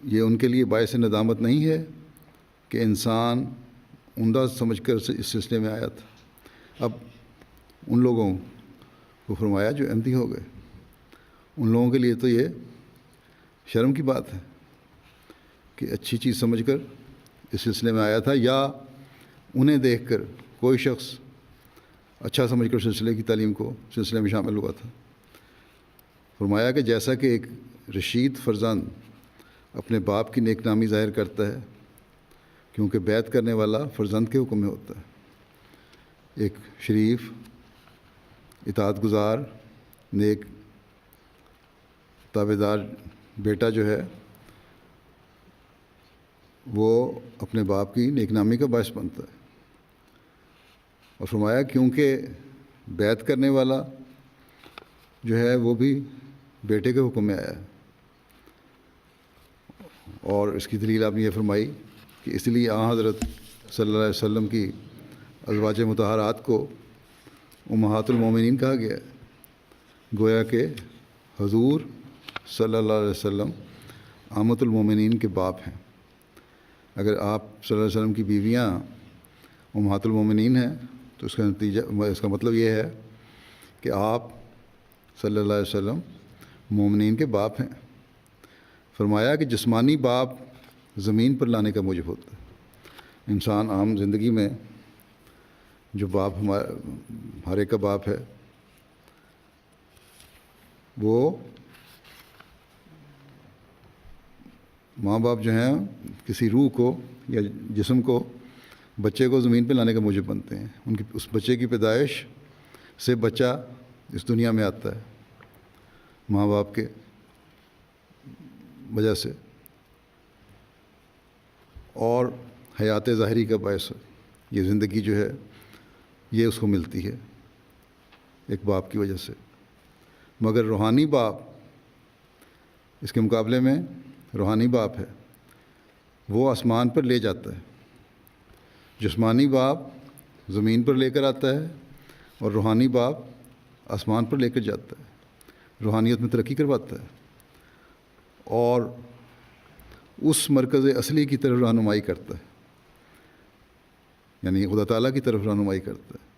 یہ ان کے لیے باعث ندامت نہیں ہے کہ انسان عمدہ سمجھ کر اس سلسلے میں آیا تھا۔ اب ان لوگوں کو فرمایا جو احمدی ہو گئے، ان لوگوں کے لیے تو یہ شرم کی بات ہے کہ اچھی چیز سمجھ کر اس سلسلے میں آیا تھا، یا انہیں دیکھ کر کوئی شخص اچھا سمجھ کر سلسلے کی تعلیم کو سلسلے میں شامل ہوا تھا۔ فرمایا کہ جیسا کہ ایک رشید فرزند اپنے باپ کی نیک نامی ظاہر کرتا ہے، کیونکہ بیعت کرنے والا فرزند کے حکم میں ہوتا ہے، ایک شریف اطاعت گزار نیک تابع دار بیٹا جو ہے وہ اپنے باپ کی نیک نامی کا باعث بنتا ہے۔ اور فرمایا کیونکہ بیعت کرنے والا جو ہے وہ بھی بیٹے کے حکم میں آیا ہے، اور اس کی دلیل آپ نے یہ فرمائی کہ اس لیے حضرت صلی اللہ علیہ وسلم کی ازواج مطہرات کو امہات المومنین کہا گیا ہے، گویا کہ حضور صلی اللہ علیہ وسلم عامۃ المومنین کے باپ ہیں۔ اگر آپ صلی اللہ علیہ وسلم کی بیویاں امہات المومنین ہیں تو اس کا مطلب یہ ہے کہ آپ صلی اللہ علیہ وسلم مومنین کے باپ ہیں۔ فرمایا کہ جسمانی باپ زمین پر لانے کا موجب ہوتا ہے۔ انسان عام زندگی میں جو باپ ہر ایک کا باپ ہے وہ ماں باپ جو ہیں کسی روح کو یا جسم کو بچے کو زمین پہ لانے کا موجب بنتے ہیں۔ اس بچے کی پیدائش سے بچہ اس دنیا میں آتا ہے ماں باپ کے وجہ سے، اور حیات ظاہری کا باعث یہ زندگی جو ہے یہ اس کو ملتی ہے ایک باپ کی وجہ سے۔ مگر روحانی باپ اس کے مقابلے میں روحانی باپ ہے، وہ آسمان پر لے جاتا ہے۔ جسمانی باپ زمین پر لے کر آتا ہے اور روحانی باپ آسمان پر لے کر جاتا ہے، روحانیت میں ترقی کرواتا ہے اور اس مرکز اصلی کی طرف رہنمائی کرتا ہے، یعنی خدا تعالیٰ کی طرف رہنمائی کرتا ہے۔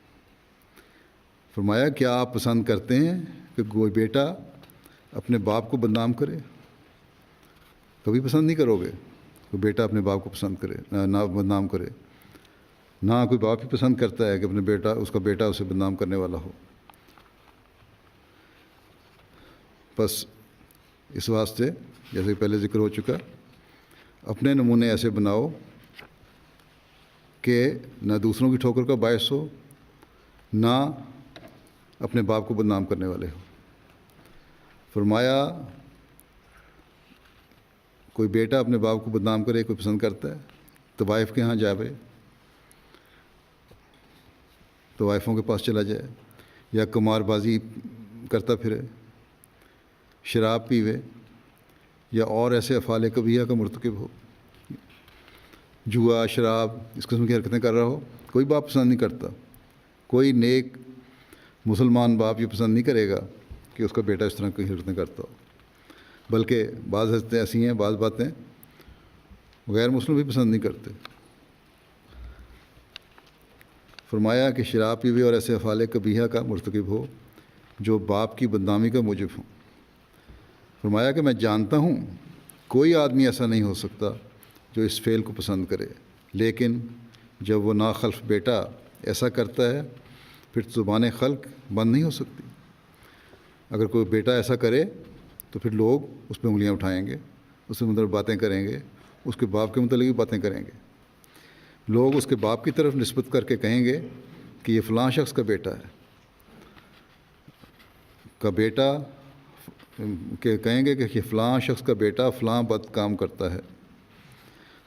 فرمایا کیا آپ پسند کرتے ہیں کہ کوئی بیٹا اپنے باپ کو بدنام کرے؟ کبھی پسند نہیں کرو گے کوئی بیٹا اپنے باپ کو پسند کرے نہ بدنام کرے، نہ کوئی باپ ہی پسند کرتا ہے کہ اس کا بیٹا اسے بدنام کرنے والا ہو۔ بس اس واسطے جیسے کہ پہلے ذکر ہو چکا، اپنے نمونے ایسے بناؤ کہ نہ دوسروں کی ٹھوکر کا باعث ہو، نہ اپنے باپ کو بدنام کرنے والے ہو۔ فرمایا کوئی بیٹا اپنے باپ کو بدنام کرے کوئی پسند کرتا ہے تو وائف کے ہاں جاوے، تو وائفوں کے پاس چلا جائے، یا قمار بازی کرتا پھرے، شراب پیوے، یا اور ایسے افعال کبیحہ کا مرتکب ہو، جوا شراب اس قسم کی حرکتیں کر رہا ہو، کوئی باپ پسند نہیں کرتا۔ کوئی نیک مسلمان باپ یہ پسند نہیں کرے گا کہ اس کا بیٹا اس طرح کی حرکتیں کرتا ہو، بلکہ بعض حرکتیں ایسی ہیں، بعض باتیں غیر مسلم بھی پسند نہیں کرتے۔ فرمایا کہ شراب پیوے اور ایسے افعال قبیحہ کا مرتکب ہو جو باپ کی بدنامی کا موجب ہوں۔ فرمایا کہ میں جانتا ہوں کوئی آدمی ایسا نہیں ہو سکتا جو اس فعل کو پسند کرے، لیکن جب وہ ناخلف بیٹا ایسا کرتا ہے پھر زبان خلق بند نہیں ہو سکتی۔ اگر کوئی بیٹا ایسا کرے تو پھر لوگ اس پہ انگلیاں اٹھائیں گے، اس سے مطلب باتیں کریں گے، اس کے باپ کے متعلق بھی باتیں کریں گے۔ لوگ اس کے باپ کی طرف نسبت کر کے کہیں گے کہ یہ فلاں شخص کا بیٹا ہے، کہ کہیں گے کہ یہ فلاں شخص کا بیٹا فلاں بد کام کرتا ہے،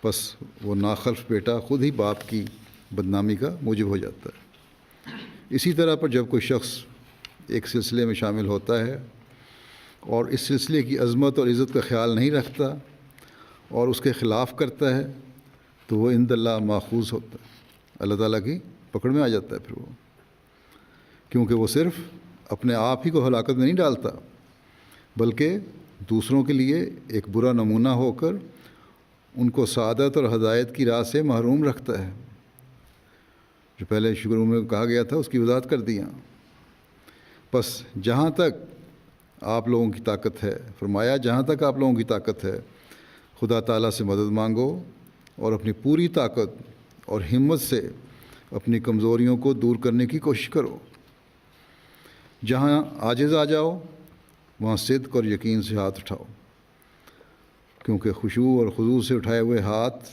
بس وہ ناخلف بیٹا خود ہی باپ کی بدنامی کا موجب ہو جاتا ہے۔ اسی طرح پر جب کوئی شخص ایک سلسلے میں شامل ہوتا ہے اور اس سلسلے کی عظمت اور عزت کا خیال نہیں رکھتا اور اس کے خلاف کرتا ہے تو وہ عند اللہ ماخوذ ہوتا ہے، اللہ تعالیٰ کی پکڑ میں آ جاتا ہے پھر وہ، کیونکہ وہ صرف اپنے آپ ہی کو ہلاکت میں نہیں ڈالتا بلکہ دوسروں کے لیے ایک برا نمونہ ہو کر ان کو سعادت اور ہدایت کی راہ سے محروم رکھتا ہے۔ جو پہلے شروع میں کہا گیا تھا اس کی وضاحت کر دیا۔ بس جہاں تک آپ لوگوں کی طاقت ہے، فرمایا جہاں تک آپ لوگوں کی طاقت ہے خدا تعالیٰ سے مدد مانگو اور اپنی پوری طاقت اور ہمت سے اپنی کمزوریوں کو دور کرنے کی کوشش کرو۔ جہاں عاجز آ جاؤ وہاں صدق اور یقین سے ہاتھ اٹھاؤ، کیونکہ خشوع اور خضوع سے اٹھائے ہوئے ہاتھ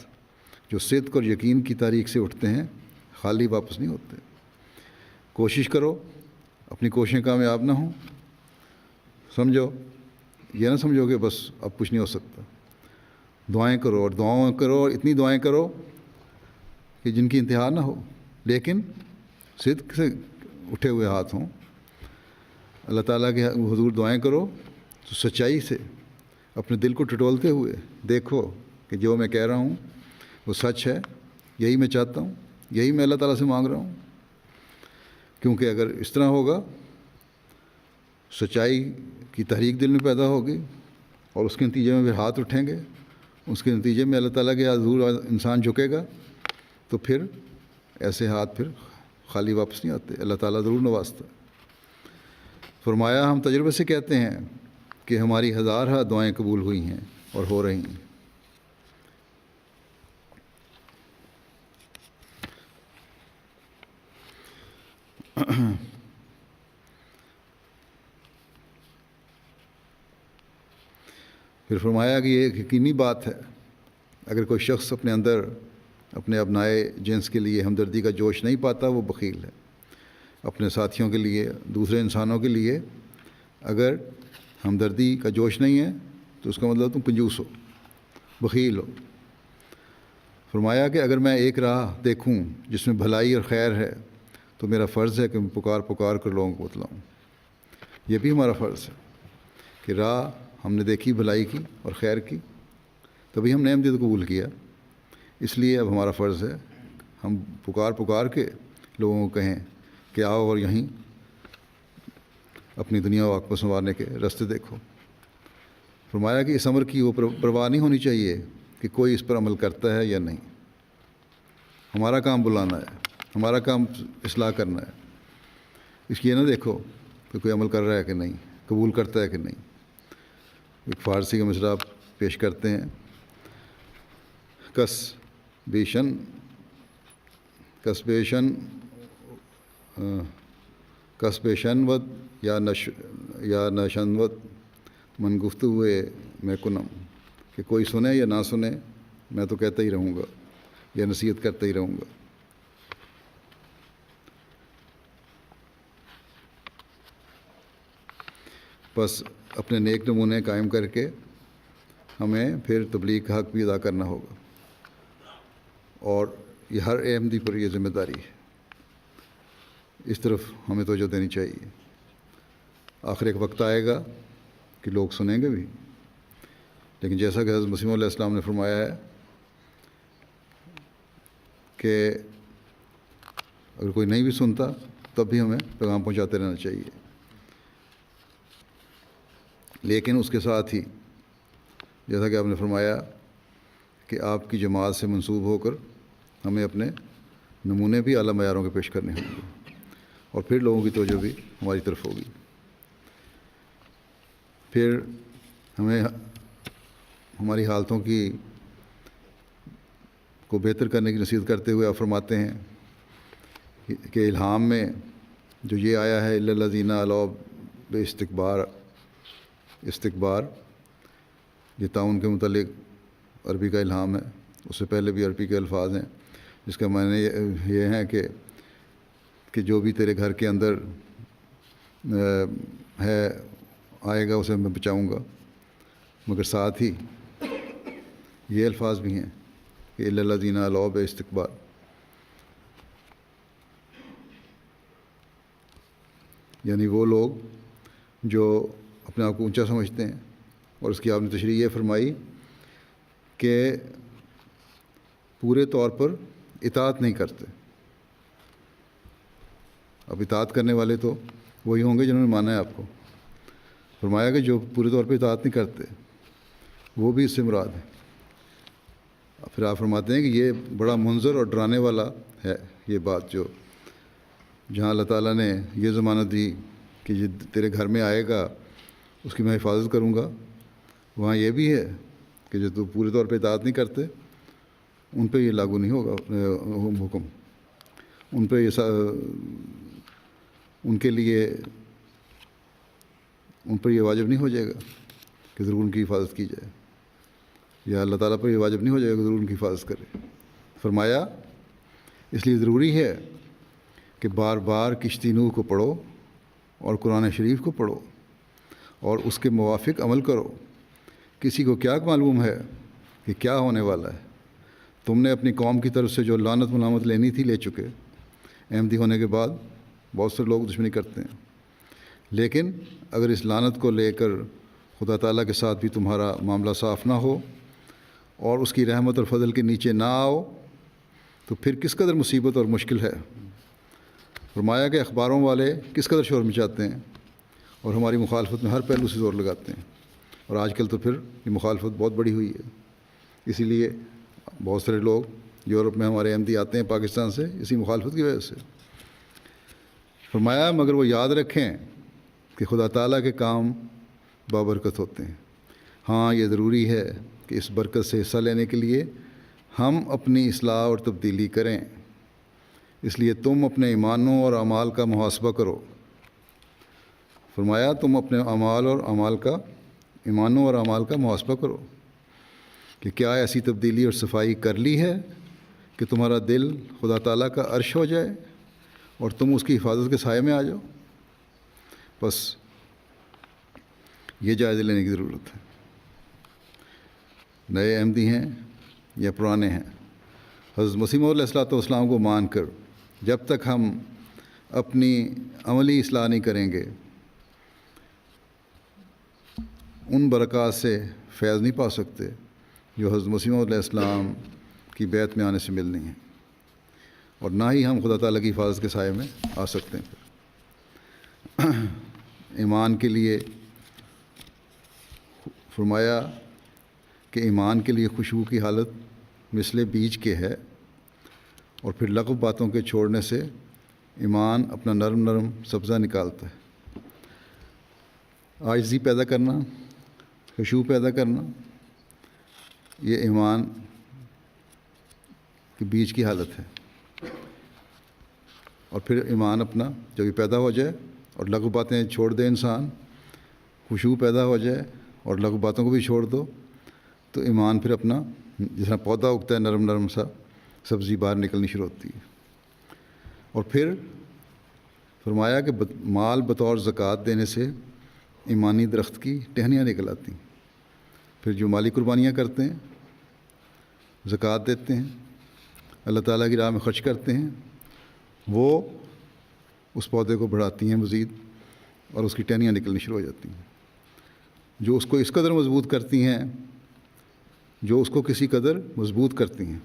جو صدق اور یقین کی تحریک سے اٹھتے ہیں خالی واپس نہیں ہوتے۔ کوشش کرو، اپنی کوششیں کامیاب نہ ہوں، سمجھو یہ نہ سمجھو کہ بس اب کچھ نہیں ہو سکتا۔ دعائیں کرو اور دعائیں کرو اور اتنی دعائیں کرو کہ جن کی انتہا نہ ہو، لیکن صدق سے اٹھے ہوئے ہاتھ ہوں۔ اللہ تعالیٰ کے حضور دعائیں کرو تو سچائی سے اپنے دل کو ٹٹولتے ہوئے دیکھو کہ جو میں کہہ رہا ہوں وہ سچ ہے، یہی میں چاہتا ہوں، یہی میں اللہ تعالیٰ سے مانگ رہا ہوں۔ کیونکہ اگر اس طرح ہوگا سچائی کی تحریک دل میں پیدا ہوگی اور اس کے نتیجے میں پھر ہاتھ اٹھیں گے، اس کے نتیجے میں اللہ تعالیٰ کے حضور انسان جھکے گا، تو پھر ایسے ہاتھ پھر خالی واپس نہیں آتے، اللہ تعالیٰ ضرور نوازتا ہے۔ فرمایا ہم تجربے سے کہتے ہیں کہ ہماری ہزارہ دعائیں قبول ہوئی ہیں اور ہو رہی ہیں۔ پھر فرمایا کہ یہ ایک یقینی بات ہے، اگر کوئی شخص اپنے اندر اپنے ابنائے جنس کے لیے ہمدردی کا جوش نہیں پاتا وہ بخیل ہے۔ اپنے ساتھیوں کے لیے، دوسرے انسانوں کے لیے اگر ہمدردی کا جوش نہیں ہے تو اس کا مطلب تم کنجوس ہو، بخیل ہو۔ فرمایا کہ اگر میں ایک راہ دیکھوں جس میں بھلائی اور خیر ہے تو میرا فرض ہے کہ میں پکار کر لوگوں کو بتلاؤں۔ یہ بھی ہمارا فرض ہے کہ راہ ہم نے دیکھی بھلائی کی اور خیر کی، تبھی ہم نے احمدیت قبول کیا۔ اس لیے اب ہمارا فرض ہے ہم پکار کے لوگوں کو کہیں کہ آؤ اور یہیں اپنی دنیا و کو سنوارنے کے راستے دیکھو۔ فرمایا کہ اس امر کی وہ پرواہ نہیں ہونی چاہیے کہ کوئی اس پر عمل کرتا ہے یا نہیں۔ ہمارا کام بلانا ہے، ہمارا کام اصلاح کرنا ہے۔ اس لیے نہ دیکھو کہ کوئی عمل کر رہا ہے کہ نہیں، قبول کرتا ہے کہ نہیں۔ ایک فارسی کا مصرع پیش کرتے ہیں، کس بیشن ود یا نشنوت من گفتگوئے میں کنم، کہ کوئی سنے یا نہ سنے میں تو کہتا ہی رہوں گا یا نصیحت کرتا ہی رہوں گا۔ بس اپنے نیک نمونے قائم کر کے ہمیں پھر تبلیغ کا حق بھی ادا کرنا ہوگا، اور یہ ہر احمدی پر یہ ذمہ داری ہے، اس طرف ہمیں توجہ دینی چاہیے۔ آخر ایک وقت آئے گا کہ لوگ سنیں گے بھی، لیکن جیسا کہ حضرت مسیح علیہ السلام نے فرمایا ہے کہ اگر کوئی نہیں بھی سنتا تب بھی ہمیں پیغام پہنچاتے رہنا چاہیے، لیکن اس کے ساتھ ہی جیسا کہ آپ نے فرمایا کہ آپ کی جماعت سے منسوب ہو کر ہمیں اپنے نمونے بھی اعلیٰ معیاروں کے پیش کرنے ہوں گے، اور پھر لوگوں کی توجہ بھی ہماری طرف ہوگی۔ پھر ہمیں ہماری حالتوں کو بہتر کرنے کی نصیحت کرتے ہوئے آپ فرماتے ہیں کہ الہام میں جو یہ آیا ہے الا الذین علوا باستکبار، یہ تعاون کے متعلق عربی کا الہام ہے، اس سے پہلے بھی عربی کے الفاظ ہیں جس کا معنی یہ ہے کہ جو بھی تیرے گھر کے اندر ہے آئے گا اسے میں بچاؤں گا، مگر ساتھ ہی یہ الفاظ بھی ہیں کہ الا الذین علوا باستکبار، یعنی وہ لوگ جو اپنے آپ کو اونچا سمجھتے ہیں، اور اس کی آپ نے تشریح یہ فرمائی کہ پورے طور پر اطاعت نہیں کرتے۔ اب اطاعت کرنے والے تو وہی ہوں گے جنہوں نے مانا ہے آپ کو۔ فرمایا کہ جو پورے طور پہ اطاعت نہیں کرتے وہ بھی اس سے مراد ہے۔ پھر آپ فرماتے ہیں کہ یہ بڑا منظر اور ڈرانے والا ہے یہ بات، جو جہاں اللہ تعالیٰ نے یہ ضمانت دی کہ یہ تیرے گھر میں آئے گا اس کی میں حفاظت کروں گا، وہاں یہ بھی ہے کہ جو تو پورے طور پہ اطاعت نہیں کرتے ان پہ یہ لاگو نہیں ہوگا حکم۔ ان پہ ان کے لیے ان پر یہ واجب نہیں ہو جائے گا کہ ضرور ان کی حفاظت کی جائے، یا اللہ تعالیٰ پر یہ واجب نہیں ہو جائے گا کہ ضرور ان کی حفاظت کرے؟ فرمایا اس لیے ضروری ہے کہ بار بار کشتی نوح کو پڑھو اور قرآن شریف کو پڑھو اور اس کے موافق عمل کرو۔ کسی کو کیا معلوم ہے کہ کیا ہونے والا ہے؟ تم نے اپنی قوم کی طرف سے جو لعنت ملامت لینی تھی لے چکے۔ احمدی ہونے کے بعد بہت سے لوگ دشمنی کرتے ہیں، لیکن اگر اس لعنت کو لے کر خدا تعالیٰ کے ساتھ بھی تمہارا معاملہ صاف نہ ہو اور اس کی رحمت اور فضل کے نیچے نہ آؤ تو پھر کس قدر مصیبت اور مشکل ہے۔ فرمایا کہ اخباروں والے کس قدر شور مچاتے ہیں اور ہماری مخالفت میں ہر پہلو سے زور لگاتے ہیں، اور آج کل تو پھر یہ مخالفت بہت بڑی ہوئی ہے۔ اسی لیے بہت سارے لوگ یورپ میں ہمارے احمدی آتے ہیں پاکستان سے اسی مخالفت کی وجہ سے۔ فرمایا مگر وہ یاد رکھیں کہ خدا تعالیٰ کے کام بابرکت ہوتے ہیں۔ ہاں یہ ضروری ہے کہ اس برکت سے حصہ لینے کے لیے ہم اپنی اصلاح اور تبدیلی کریں، اس لیے تم اپنے ایمانوں اور اعمال کا محاسبہ کرو۔ فرمایا تم اپنے ایمانوں اور اعمال کا محاسبہ کرو کہ کیا ایسی تبدیلی اور صفائی کر لی ہے کہ تمہارا دل خدا تعالیٰ کا عرش ہو جائے اور تم اس کی حفاظت کے سائے میں آ جاؤ۔ بس یہ جائزہ لینے کی ضرورت ہے، نئے احمدی ہیں یا پرانے ہیں۔ حضرت مسیح موعود علیہ الصلوۃ والسلام کو مان کر جب تک ہم اپنی عملی اصلاح نہیں کریں گے ان برکات سے فیض نہیں پا سکتے جو حضرت مسیح موعود علیہ السلام کی بیعت میں آنے سے ملنی ہیں، اور نہ ہی ہم خدا تعالیٰ کی حفاظت کے سائے میں آ سکتے ہیں۔ پھر ایمان کے لیے فرمایا کہ ایمان کے لیے خشوع کی حالت مثل بیج کے ہے، اور پھر لغو باتوں کے چھوڑنے سے ایمان اپنا نرم نرم سبزہ نکالتا ہے۔ عاجزی پیدا کرنا، خشوع پیدا کرنا، یہ ایمان کے بیج کی حالت ہے، اور پھر ایمان اپنا جب یہ پیدا ہو جائے اور لغو باتیں چھوڑ دے انسان، خشوع پیدا ہو جائے اور لغو باتوں کو بھی چھوڑ دو، تو ایمان پھر اپنا جس طرح پودا اگتا ہے نرم نرم سا سبزی باہر نکلنی شروع ہوتی ہے۔ اور پھر فرمایا کہ مال بطور زکوٰۃ دینے سے ایمانی درخت کی ٹہنیاں نکل آتی ہیں۔ پھر جو مالی قربانیاں کرتے ہیں، زکوٰۃ دیتے ہیں، اللہ تعالیٰ کی راہ میں خرچ کرتے ہیں، وہ اس پودے کو بڑھاتی ہیں مزید اور اس کی ٹہنیاں نکلنی شروع ہو جاتی ہیں، جو اس کو اس قدر مضبوط کرتی ہیں، جو اس کو کسی قدر مضبوط کرتی ہیں،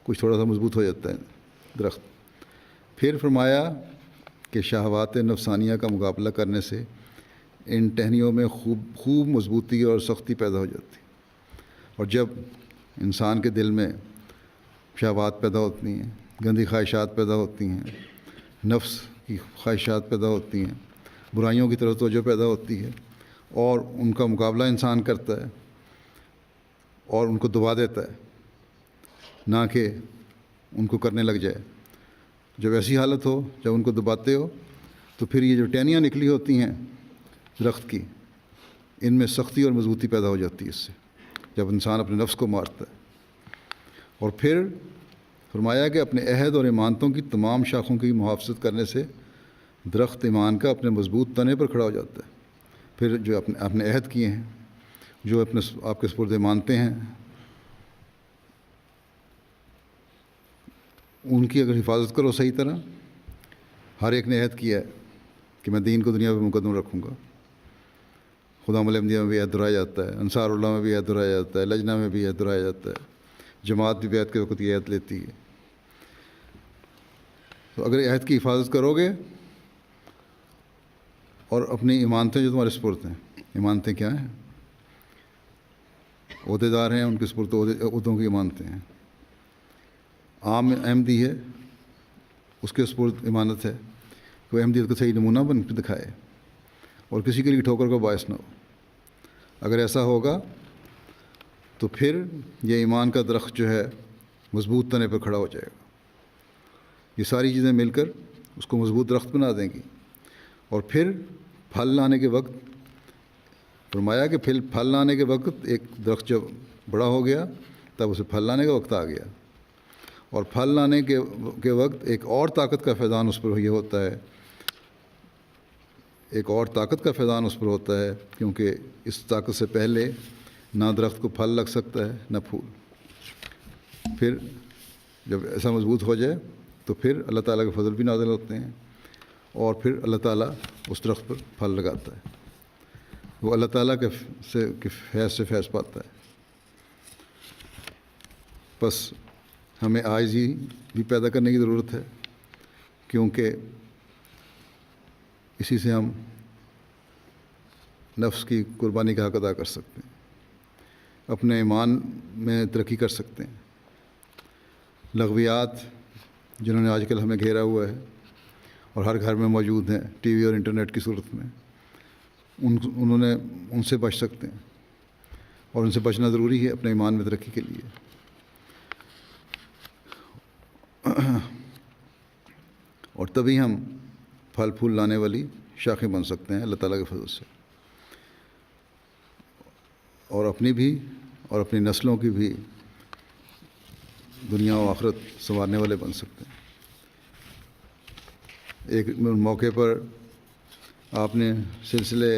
کچھ تھوڑا سا مضبوط ہو جاتا ہے درخت۔ پھر فرمایا کہ شہوات نفسانیہ کا مقابلہ کرنے سے ان ٹہنیوں میں خوب مضبوطی اور سختی پیدا ہو جاتی، اور جب انسان کے دل میں شہوات پیدا ہوتی ہیں، گندی خواہشات پیدا ہوتی ہیں، نفس کی خواہشات پیدا ہوتی ہیں، برائیوں کی طرف توجہ پیدا ہوتی ہے، اور ان کا مقابلہ انسان کرتا ہے اور ان کو دبا دیتا ہے، نہ کہ ان کو کرنے لگ جائے۔ جب ایسی حالت ہو، جب ان کو دباتے ہو، تو پھر یہ جو ٹہنیاں نکلی ہوتی ہیں درخت کی، ان میں سختی اور مضبوطی پیدا ہو جاتی ہے اس سے، جب انسان اپنے نفس کو مارتا ہے۔ اور پھر فرمایا کہ اپنے عہد اور ایمانتوں کی تمام شاخوں کی محافظت کرنے سے درخت ایمان کا اپنے مضبوط تنے پر کھڑا ہو جاتا ہے۔ پھر جو اپنے عہد کیے ہیں، جو آپ کے سپرد مانتے ہیں، ان کی اگر حفاظت کرو صحیح طرح، ہر ایک نے عہد کیا ہے کہ میں دین کو دنیا پہ مقدم رکھوں گا۔ خدا احمدیہ میں بھی عہد دہرایا جاتا ہے، انصار اللہ میں بھی عہد دہرایا جاتا ہے، لجنہ میں بھی عہد دہرایا جاتا ہے، جماعت بھی بیعت کے وقت یہ عہد لیتی ہے۔ تو اگر عہد کی حفاظت کرو گے اور اپنی ایمانتیں جو تمہارے سپرد ہیں، ایمانتیں کیا ہیں؟ عہدے دار ہیں، ان کے سپرد عہدوں کی ایمانتیں ہیں۔ عام احمدی ہے، اس کے سپرد امانت ہے کہ وہ احمدیت کا صحیح نمونہ بن کے دکھائے اور کسی کے لیے ٹھوکر کا باعث نہ ہو۔ اگر ایسا ہوگا تو پھر یہ ایمان کا درخت جو ہے مضبوط تنے پر کھڑا ہو جائے گا۔ یہ ساری چیزیں مل کر اس کو مضبوط درخت بنا دیں گی. اور پھر پھل لانے کے وقت فرمایا کہ پھل لانے کے وقت ایک درخت جب بڑا ہو گیا تب اسے پھل لانے کا وقت آ گیا. اور پھل لانے کے وقت ایک اور طاقت کا فیضان اس پر یہ ہوتا ہے، ایک اور طاقت کا فیضان اس پر ہوتا ہے، کیونکہ اس طاقت سے پہلے نہ درخت کو پھل لگ سکتا ہے نہ پھول. پھر جب ایسا مضبوط ہو جائے تو پھر اللہ تعالیٰ کے فضل بھی نازل ہوتے ہیں، اور پھر اللہ تعالیٰ اس درخت پر پھل لگاتا ہے. وہ اللہ تعالیٰ کے فیض سے فیض پاتا ہے. بس ہمیں عاجزی بھی پیدا کرنے کی ضرورت ہے، کیونکہ اسی سے ہم نفس کی قربانی کا حق ادا کر سکتے ہیں، اپنے ایمان میں ترقی کر سکتے ہیں. لغویات جنہوں نے آج کل ہمیں گھیرا ہوا ہے اور ہر گھر میں موجود ہیں ٹی وی اور انٹرنیٹ کی صورت میں، ان سے بچ سکتے ہیں، اور ان سے بچنا ضروری ہے اپنے ایمان میں ترقی کے لیے. اور تبھی ہم پھل پھول لانے والی شاخیں بن سکتے ہیں اللہ تعالیٰ کے فضل سے، اور اپنی بھی اور اپنی نسلوں کی بھی دنیا و آخرت سنوارنے والے بن سکتے ہیں. ایک موقع پر آپ نے سلسلے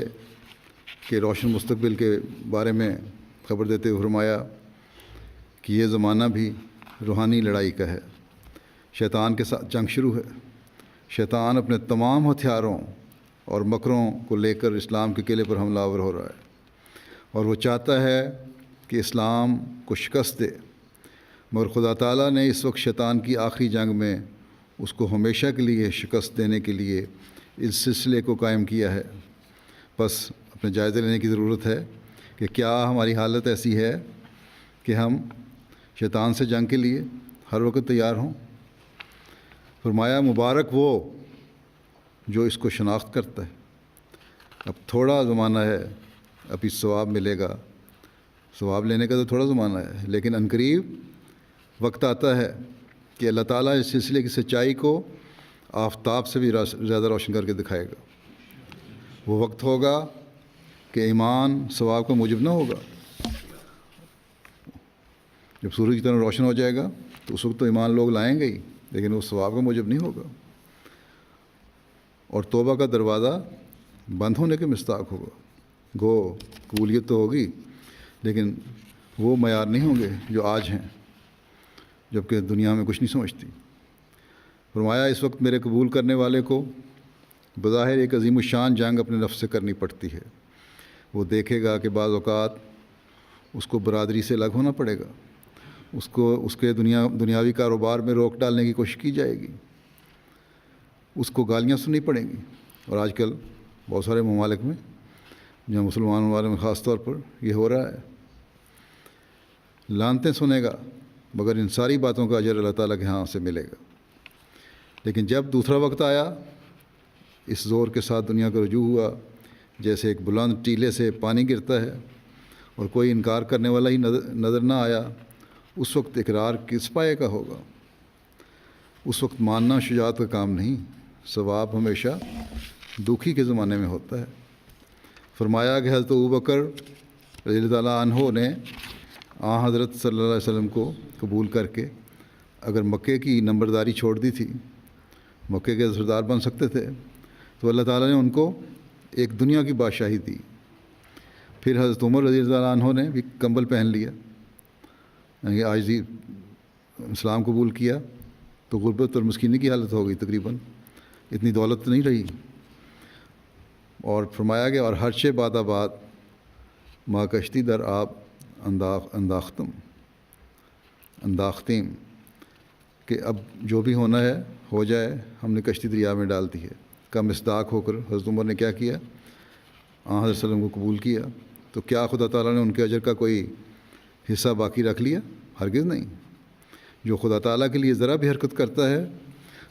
کے روشن مستقبل کے بارے میں خبر دیتے ہوئے فرمایا کہ یہ زمانہ بھی روحانی لڑائی کا ہے. شیطان کے ساتھ جنگ شروع ہے. شیطان اپنے تمام ہتھیاروں اور مکروں کو لے کر اسلام کے قلعے پر حملہ آور ہو رہا ہے، اور وہ چاہتا ہے کہ اسلام کو شکست دے. مگر خدا تعالیٰ نے اس وقت شیطان کی آخری جنگ میں اس کو ہمیشہ کے لیے شکست دینے کے لیے اس سلسلے کو قائم کیا ہے. بس اپنے جائزہ لینے کی ضرورت ہے کہ کیا ہماری حالت ایسی ہے کہ ہم شیطان سے جنگ کے لیے ہر وقت تیار ہوں. فرمایا مبارک وہ جو اس کو شناخت کرتا ہے. اب تھوڑا زمانہ ہے، ابھی ثواب ملے گا، ثواب لینے کا تو تھوڑا زمانہ ہے، لیکن عنقریب وقت آتا ہے کہ اللہ تعالیٰ اس سلسلے کی سچائی کو آفتاب سے بھی زیادہ روشن کر کے دکھائے گا. وہ وقت ہوگا کہ ایمان ثواب کا موجب نہ ہوگا. جب سورج کی طرح روشن ہو جائے گا تو اس وقت تو ایمان لوگ لائیں گے ہی، لیکن وہ ثواب کا موجب نہیں ہوگا، اور توبہ کا دروازہ بند ہونے کے مستاق ہوگا. گو قبولیت تو ہوگی، لیکن وہ معیار نہیں ہوں گے جو آج ہیں، جبکہ دنیا میں کچھ نہیں سمجھتی. فرمایا اس وقت میرے قبول کرنے والے کو بظاہر ایک عظیم الشان جنگ اپنے نفس سے کرنی پڑتی ہے. وہ دیکھے گا کہ بعض اوقات اس کو برادری سے الگ ہونا پڑے گا، اس کے دنیاوی کاروبار میں روک ڈالنے کی کوشش کی جائے گی، اس کو گالیاں سننی پڑیں گی. اور آج کل بہت سارے ممالک میں، جہاں مسلمان ممالک میں خاص طور پر یہ ہو رہا ہے، لعنتیں سنے گا، مگر ان ساری باتوں کا اجر اللہ تعالیٰ کے ہاں سے ملے گا. لیکن جب دوسرا وقت آیا، اس زور کے ساتھ دنیا کا رجوع ہوا جیسے ایک بلند ٹیلے سے پانی گرتا ہے، اور کوئی انکار کرنے والا ہی نظر نہ آیا، اس وقت اقرار کس پائے کا ہوگا؟ اس وقت ماننا شجاعت کا کام نہیں، ثواب ہمیشہ دکھی کے زمانے میں ہوتا ہے. فرمایا کہ حضرت ابوبکر رضی اللہ تعالیٰ عنہ نے حضرت صلی اللہ علیہ وسلم کو قبول کر کے اگر مکے کی نمبرداری چھوڑ دی تھی، مکے کے سردار بن سکتے تھے، تو اللہ تعالیٰ نے ان کو ایک دنیا کی بادشاہی دی. پھر حضرت عمر رضی اللہ عنہ نے بھی کمبل پہن لیا، یعنی عاجزی، اسلام قبول کیا تو غربت اور مسکینی کی حالت ہو گئی تقریباً، اتنی دولت نہیں رہی. اور فرمایا گیا اور ہر شے باد آباد ماں کشتی در آب انداختیم، کہ اب جو بھی ہونا ہے ہو جائے، ہم نے کشتی دریا میں ڈال دی ہے. کا مصداق ہو کر حضرت عمر نے کیا کیا؟ حضرت صلی اللہ علیہ وسلم کو قبول کیا. تو کیا خدا تعالیٰ نے ان کے اجر کا کوئی حصہ باقی رکھ لیا؟ ہرگز نہیں. جو خدا تعالیٰ کے لیے ذرا بھی حرکت کرتا ہے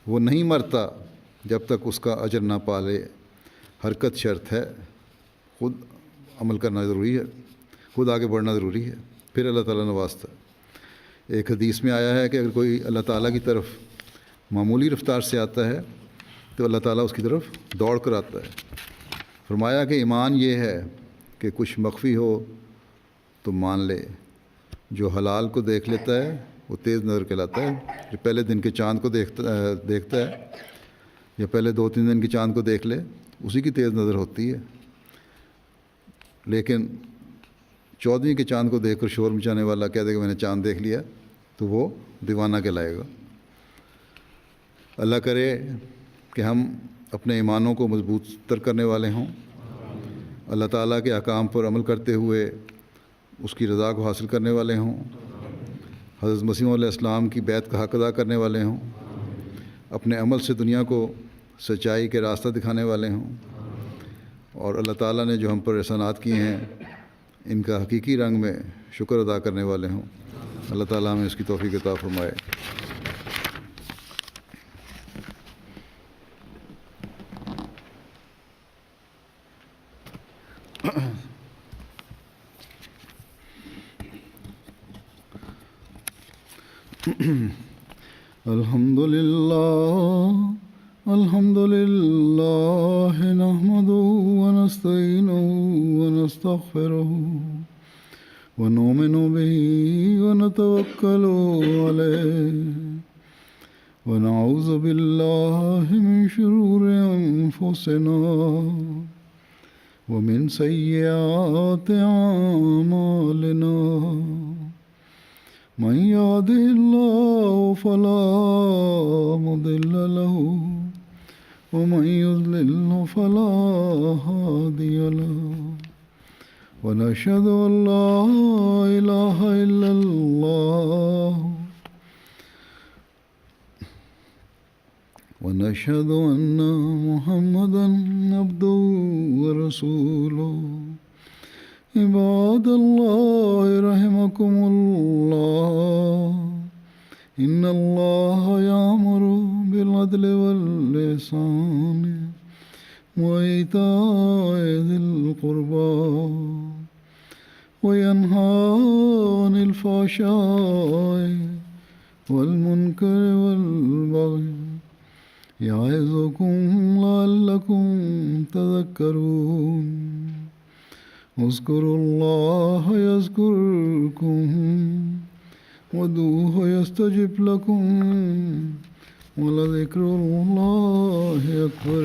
وہ نہیں مرتا جب تک اس کا اجر نہ پالے. حرکت شرط ہے، خود عمل کرنا ضروری ہے، خود آگے بڑھنا ضروری ہے، پھر اللہ تعالیٰ نوازتا ہے. ایک حدیث میں آیا ہے کہ اگر کوئی اللہ تعالیٰ کی طرف معمولی رفتار سے آتا ہے تو اللہ تعالیٰ اس کی طرف دوڑ کر آتا ہے۔ فرمایا کہ ایمان یہ ہے کہ کچھ مخفی ہو تو مان لے، جو حلال کو دیکھ لیتا ہے وہ تیز نظر کہلاتا ہے۔ جو پہلے دن کے چاند کو دیکھتا ہے یا پہلے 2-3 دن کے چاند کو دیکھ لے، اسی کی تیز نظر ہوتی ہے، لیکن 14ویں کے چاند کو دیکھ کر شور مچانے والا کہہ دے کہ میں نے چاند دیکھ لیا تو وہ دیوانہ کہلائے گا۔ اللہ کرے کہ ہم اپنے ایمانوں کو مضبوط تر کرنے والے ہوں، اللہ تعالیٰ کے احکام پر عمل کرتے ہوئے اس کی رضا کو حاصل کرنے والے ہوں، حضرت مسیح علیہ السلام کی بیعت کا حق ادا کرنے والے ہوں، اپنے عمل سے دنیا کو سچائی کے راستہ دکھانے والے ہوں، اور اللہ تعالیٰ نے جو ہم پر احسانات کیے ہیں ان کا حقیقی رنگ میں شکر ادا کرنے والے ہوں۔ اللہ تعالیٰ ہمیں اس کی توفیق عطا فرمائے۔ الحمد لله نحمده ونستعينه ونستغفره ونؤمن به ونتوكل عليه ونعوذ بالله من شرور أنفسنا ومن سيئات أعمالنا، من يهده الله فلا مضل له ومن يضلل فلا هادي له، ونشهد أن لا إله إلا الله ونشهد أن محمدا عبده ورسوله۔ عباد الله رحمكم الله، إن الله يأمر بالعدل والإحسان وإيتاء ذي القربى وينهى عن الفحشاء والمنكر والبغي، يعظكم لعلكم تذكرون۔ اذكروا الله يذكركم وادعوه يستجب لكم ولذكر الله أكبر۔